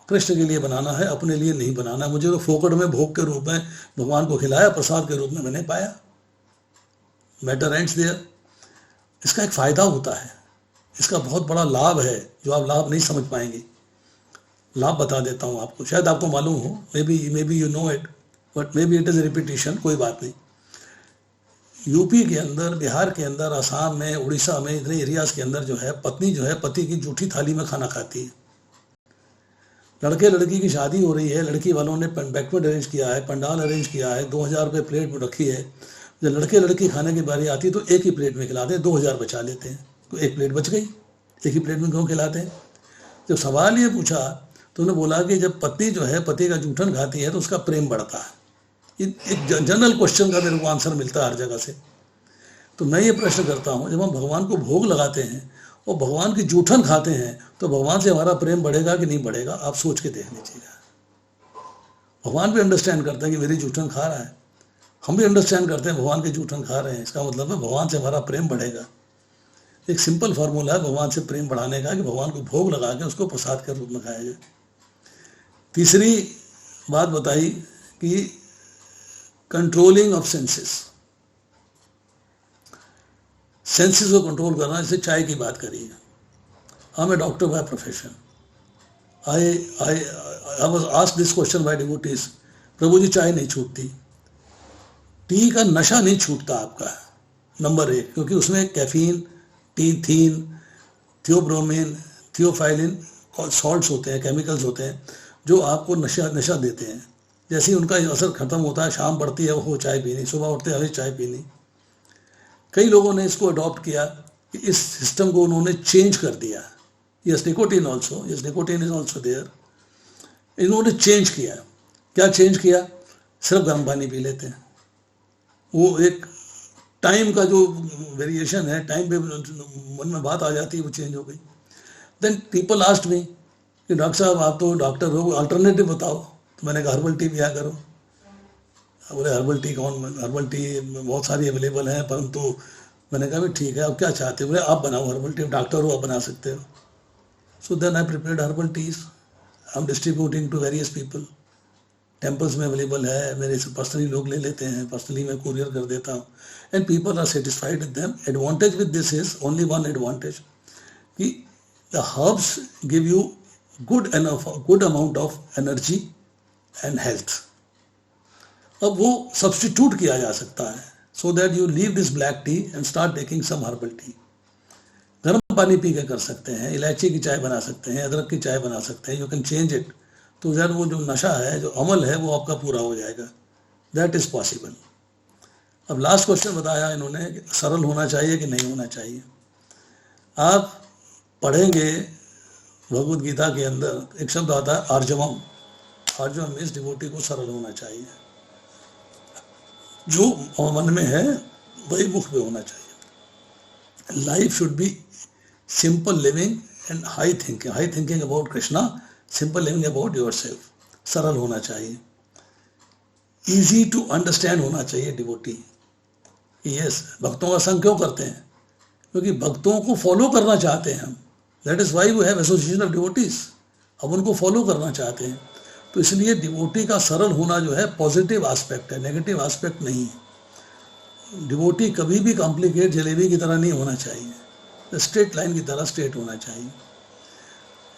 Krishna के लिए बनाना है, अपने लिए नहीं बनाना। मुझे तो फोकट में भोग के रूप में भगवान को खिलाया, प्रसाद के रूप में मैंने पाया, मैटर एंड्स देयर। इसका एक फायदा होता है, इसका बहुत बड़ा लाभ है जो आप लाभ नहीं समझ पाएंगे। लाभ बता देता हूँ आपको, शायद आपको मालूम हो, may be you know it, but may be it is repetition, कोई बात नहीं। यूपी के अंदर, बिहार के अंदर, असम में, उड़ीसा में, इतने एरियाज के अंदर जो है पत्नी जो है पति की जूठी थाली में खाना खाती है। लड़के लड़की की शादी हो रही है, लड़की वालों ने बैंक्वेट अरेंज किया है, पंडाल अरेंज किया है, 2000 रुपये प्लेट में रखी है। जब लड़के लड़की खाने की बारी आती है तो एक ही प्लेट में खिलाते हैं, 2000 बचा लेते हैं, तो एक प्लेट बच गई, एक ही प्लेट में क्यों खिलाते हैं। जब सवाल ये पूछा तो उन्होंने बोला कि जब पत्नी जो है पति का जूठन खाती है तो उसका प्रेम बढ़ता है। एक जनरल क्वेश्चन का मेरे को आंसर मिलता है हर जगह से। तो मैं ये प्रश्न करता हूँ, जब हम भगवान को भोग लगाते हैं और भगवान की जूठन खाते हैं तो भगवान से हमारा प्रेम बढ़ेगा कि नहीं बढ़ेगा? आप सोच के देख लीजिएगा। भगवान भी अंडरस्टैंड करते हैं कि मेरी जूठन खा रहा है, हम भी अंडरस्टैंड करते हैं भगवान की जूठन खा रहे हैं, इसका मतलब है भगवान से हमारा प्रेम बढ़ेगा। एक सिंपल फार्मूला है भगवान से प्रेम बढ़ाने का कि भगवान को भोग लगा के उसको प्रसाद के रूप में खाया जाए। तीसरी बात बताई कि कंट्रोलिंग ऑफ सेंसेस, सेंसेस को कंट्रोल करना। जैसे चाय की बात करिए, I am a doctor by profession, I was asked this question by devotees, प्रभु जी चाय नहीं छूटती, टी का नशा नहीं छूटता आपका, नंबर 1, क्योंकि उसमें कैफीन, टीथीन, थियोब्रोमिन, थियोफाइलिन सॉल्ट्स होते हैं, केमिकल्स होते हैं जो आपको नशा देते हैं। जैसे ही उनका असर खत्म होता है, शाम पड़ती है, वो चाय पीनी, सुबह उठते हैं चाय पीनी। कई लोगों ने इसको अडॉप्ट किया कि इस सिस्टम को उन्होंने चेंज कर दिया। Yes, nicotine also, yes nicotine is also there. इन्होंने चेंज किया। क्या चेंज किया? सिर्फ गर्म पानी पी लेते हैं। वो एक टाइम का जो वेरिएशन है, टाइम पे मन में बात आ जाती है, वो चेंज हो गई। देन पीपल आस्क्ड मी कि डॉक्टर साहब आप तो डॉक्टर हो, अल्टरनेटिव बताओ। तो मैंने कहा हर्बल टी पिया करो। बोले हर्बल टी कौन, हर्बल टी बहुत सारी अवेलेबल है, परंतु मैंने कहा भी ठीक है, अब क्या चाहते हो? बोले आप बनाओ हर्बल टी, डॉक्टर हो आप बना सकते हो। So then I prepared herbal teas, I am distributing to various people. Temples में अवेलेबल है, मेरे से पर्सनली लोग ले लेते हैं, पर्सनली मैं कुरियर कर देता हूँ, and people are satisfied with them. Advantage with this is only one advantage कि the herbs give you good amount of energy and health. अब वो सब्स्टिट्यूट किया जा सकता है, so that you leave this black tea and start taking some herbal tea. गर्म पानी P के कर सकते हैं, इलायची की चाय बना सकते हैं, अदरक की चाय बना सकते हैं, यू कैन चेंज इट। तो यार वो जो नशा है, जो अमल है, वो आपका पूरा हो जाएगा। That is possible. अब लास्ट क्वेश्चन बताया इन्होंने कि सरल होना चाहिए कि नहीं होना चाहिए। आप पढ़ेंगे भगवद गीता के अंदर एक शब्द आता है आर्जवम। आर्जवम मीन्स डिवोटी को सरल होना चाहिए, जो मन में है वही मुख पे होना चाहिए। Life should be simple living and high thinking about Krishna, simple living about yourself. सरल होना चाहिए, इजी टू अंडरस्टैंड होना चाहिए डिवोटी। यस, भक्तों का संग क्यों करते हैं? क्योंकि भक्तों को फॉलो करना चाहते हैं हम। That is why we have association of devotees. हम उनको फॉलो करना चाहते हैं, तो इसलिए डिवोटी का सरल होना जो है पॉजिटिव एस्पेक्ट है, नेगेटिव एस्पेक्ट नहीं है। डिवोटी कभी भी कॉम्प्लिकेट जलेबी की तरह नहीं होना चाहिए, स्ट्रेट लाइन की तरह स्ट्रेट होना चाहिए।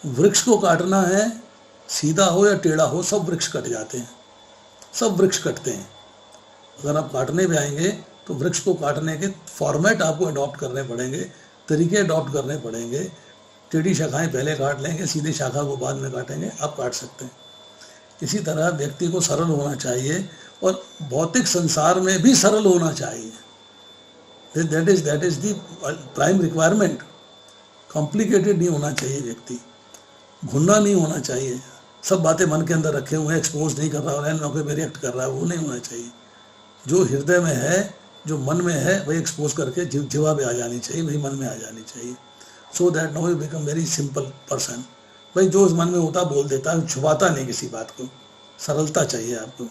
वृक्ष को काटना है, सीधा हो या टेढ़ा हो, सब वृक्ष कट जाते हैं, सब वृक्ष कटते हैं। अगर आप काटने पे आएंगे तो वृक्ष को काटने के फॉर्मेट आपको अडॉप्ट करने पड़ेंगे, तरीके अडॉप्ट करने पड़ेंगे। टेढ़ी शाखाएं पहले काट लेंगे, सीधी शाखा को बाद में काटेंगे, आप काट सकते हैं। इसी तरह व्यक्ति को सरल होना चाहिए और भौतिक संसार में भी सरल होना चाहिए। That is the prime requirement. Complicated नहीं होना चाहिए व्यक्ति, घुनना नहीं होना चाहिए, सब बातें मन के अंदर रखे हुए एक्सपोज नहीं कर रहा और एन मौके पे रिएक्ट कर रहा है, वो नहीं होना चाहिए। जो हृदय में है, जो मन में है, वही एक्सपोज करके जीवा पे आ जानी चाहिए, वही मन में आ जानी चाहिए। So that now you become very simple person. भाई जो मन में होता बोल देता है, छुपाता नहीं किसी बात को। सरलता चाहिए आपको,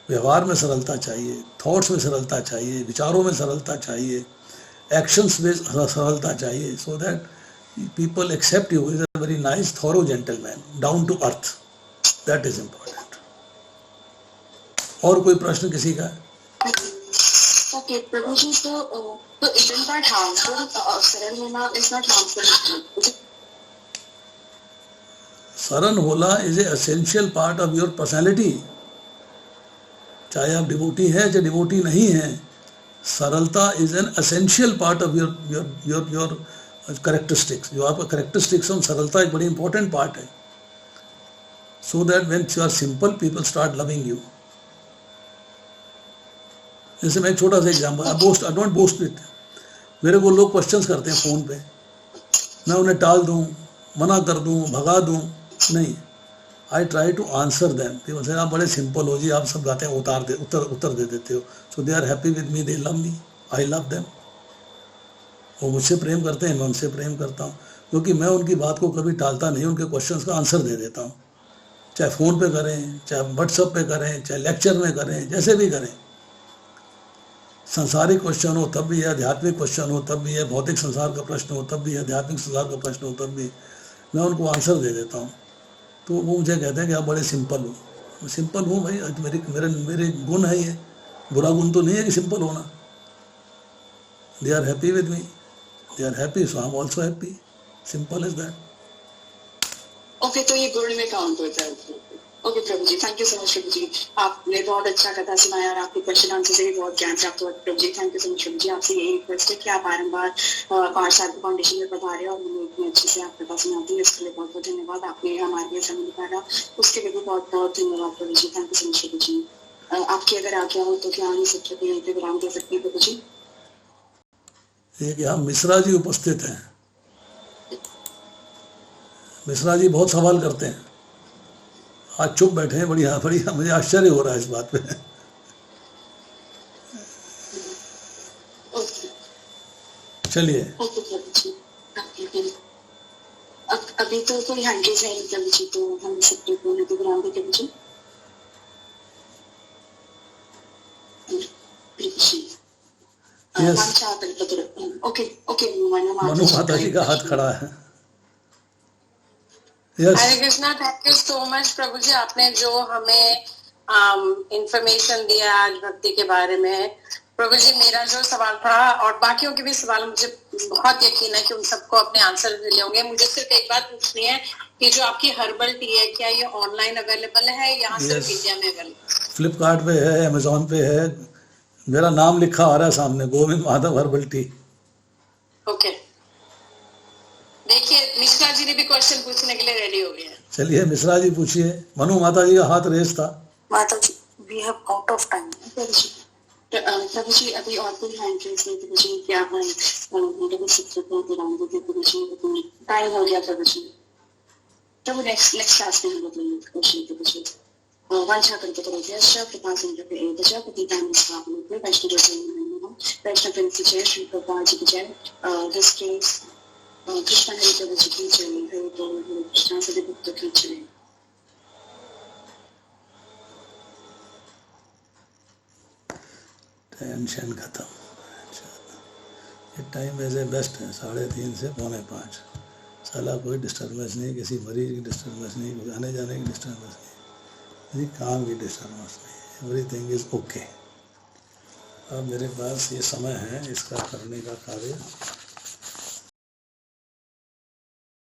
व्यवहार में सरलता चाहिए, थॉट्स में सरलता चाहिए, विचारों में सरलता चाहिए, एक्शंस में सरलता चाहिए, so that people accept you as a very nice, thorough gentleman, down to earth. That is important. और कोई प्रश्न किसी का? Okay, प्रभु जी, तो isn't that harmful? सरल होना is not harmful. सरल होना is a essential part of your personality. चाहे आप डिवोटी हैं चाहे डिवोटी नहीं हैं, सरलता is an essential part of your characteristics. जो आपका characteristics है, सरलता एक बड़ी important part है. So that when you are simple, people start loving you. जैसे मैं एक छोटा सा example, I don't boast it. मेरे को लोग क्वेश्चंस करते हैं फ़ोन पे, मैं उन्हें टाल दूँ, मना कर दूँ, भगा दूँ, नहीं. I try to answer them. People say आप बड़े सिंपल हो जी, आप सब बातें उत्तर दे देते हो. So they are happy with me, they love me, I love them. वो मुझसे प्रेम करते हैं, मैं उनसे प्रेम करता हूँ, क्योंकि मैं उनकी बात को कभी टालता नहीं, उनके क्वेश्चंस का आंसर दे देता हूँ. चाहे फ़ोन पे करें, चाहे व्हाट्सएप पे करें, चाहे लेक्चर में करें, जैसे भी करें. संसारिक क्वेश्चन हो तब भी है, आध्यात्मिक क्वेश्चन हो तब भी है, भौतिक संसार का प्रश्न हो तब भी है, आध्यात्मिक संसार का प्रश्न हो तब भी मैं उनको आंसर दे देता हूँ. तो वो मुझे कहते हैं कि आप बड़े सिंपल हो. मैं सिंपल हूँ भाई, मेरे गुण है ये, बुरा गुण तो नहीं है कि सिंपल होना. They are happy with me, they are happy, so I'm also happy. Simple as that. Okay, तो ये गुण में काउंट होता है. ओके प्रभु जी, थैंक यू सो मच प्रभु जी. आपने बहुत अच्छा कथा सुनाया और आपके क्वेश्चन आंसर से भी बहुत ज्ञान प्राप्त हुआ प्रभु जी. थैंक यू सो मच प्रभु जी. आपसे यही रिक्वेस्ट है कि आप बारंबार पार्थ फाउंडेशन में पधारें और हमें इतनी अच्छी से आप कथा सुनाती है, इसके लिए बहुत बहुत धन्यवाद. आपने हमारे लिए समय निकाला, उसके लिए भी बहुत बहुत धन्यवाद प्रभु जी. थैंक यू सो मच प्रभु जी. आपकी अगर आज्ञा हो तो क्या हम इस सत्र को यहीं पे विराम दे सकते हैं प्रभु जी? एक यहाँ मिश्रा जी उपस्थित हैं. मिश्रा जी बहुत सवाल करते हैं, आज चुप बैठे हैं. बढ़िया मुझे आश्चर्य हो रहा है इस बात पे. चलिए. अभी तो कोई हैंडरेज है प्रभु जी, तो हम सत्र को यहीं पे विराम दे प्रभु जी. Yes. मनु माता जी का हाथ खड़ा है. Yes. Hare Krishna, thank you so much प्रभु जी. आपने जो हमें इंफॉर्मेशन दिया आज भक्ति के बारे में प्रभु जी, मेरा जो सवाल था और बाकियों के भी सवाल, मुझे बहुत यकीन है कि उन सबको अपने आंसर मिले होंगे. मुझे सिर्फ एक बात पूछनी है कि जो आपकी हर्बल टी है, क्या ये ऑनलाइन अवेलेबल है या सिर्फ इंडिया में अवेलेबल? फ्लिपकार्ट पे है, अमेजोन पे है. मेरा नाम लिखा आ रहा है सामने, Govind Madhav herbal tea. Okay, देखिए मिश्रा जी ने भी क्वेश्चन पूछने के लिए रेडी हो गए हैं. चलिए मिश्रा जी पूछिए. मनु माता जी का हाथ रेस था. माता जी, we have out of time. प्रभु जी अभी और कोई हैंड रेस नहीं प्रभु जी, क्या है सत्र को विराम दे प्रभु जी, टाइम हो गया प्रभु जी. प्रभु नेक्स्ट क्लास में हम बताइए क्वेश्चन प्रभु जी. वांछा करते प्रभुभ्यश्च कृपा सिंधुभ्य एव च पतितानां पावनेभ्यो वैष्णवेभ्यो नमो नमः. वैष्णव प्रिंस की जय, श्री प्रभुपाद जी की जय. दिस केस कृष्ण हरि प्रभु जी की जय. हरि बोल, हरे कृष्णा. सभी भक्तों की जय. टेंशन खत्म. ये टाइम ऐसे बेस्ट है, 3:30 से 4:45. साला कोई डिस्टर्बेंस नहीं, किसी मरीज की डिस्टर्बेंस नहीं, आने जाने की डिस्टर्बेंस नहीं, किसी काम की डिस्टर्बेंस नहीं. Everything is okay. अब मेरे पास ये समय है इसका करने का कार्य.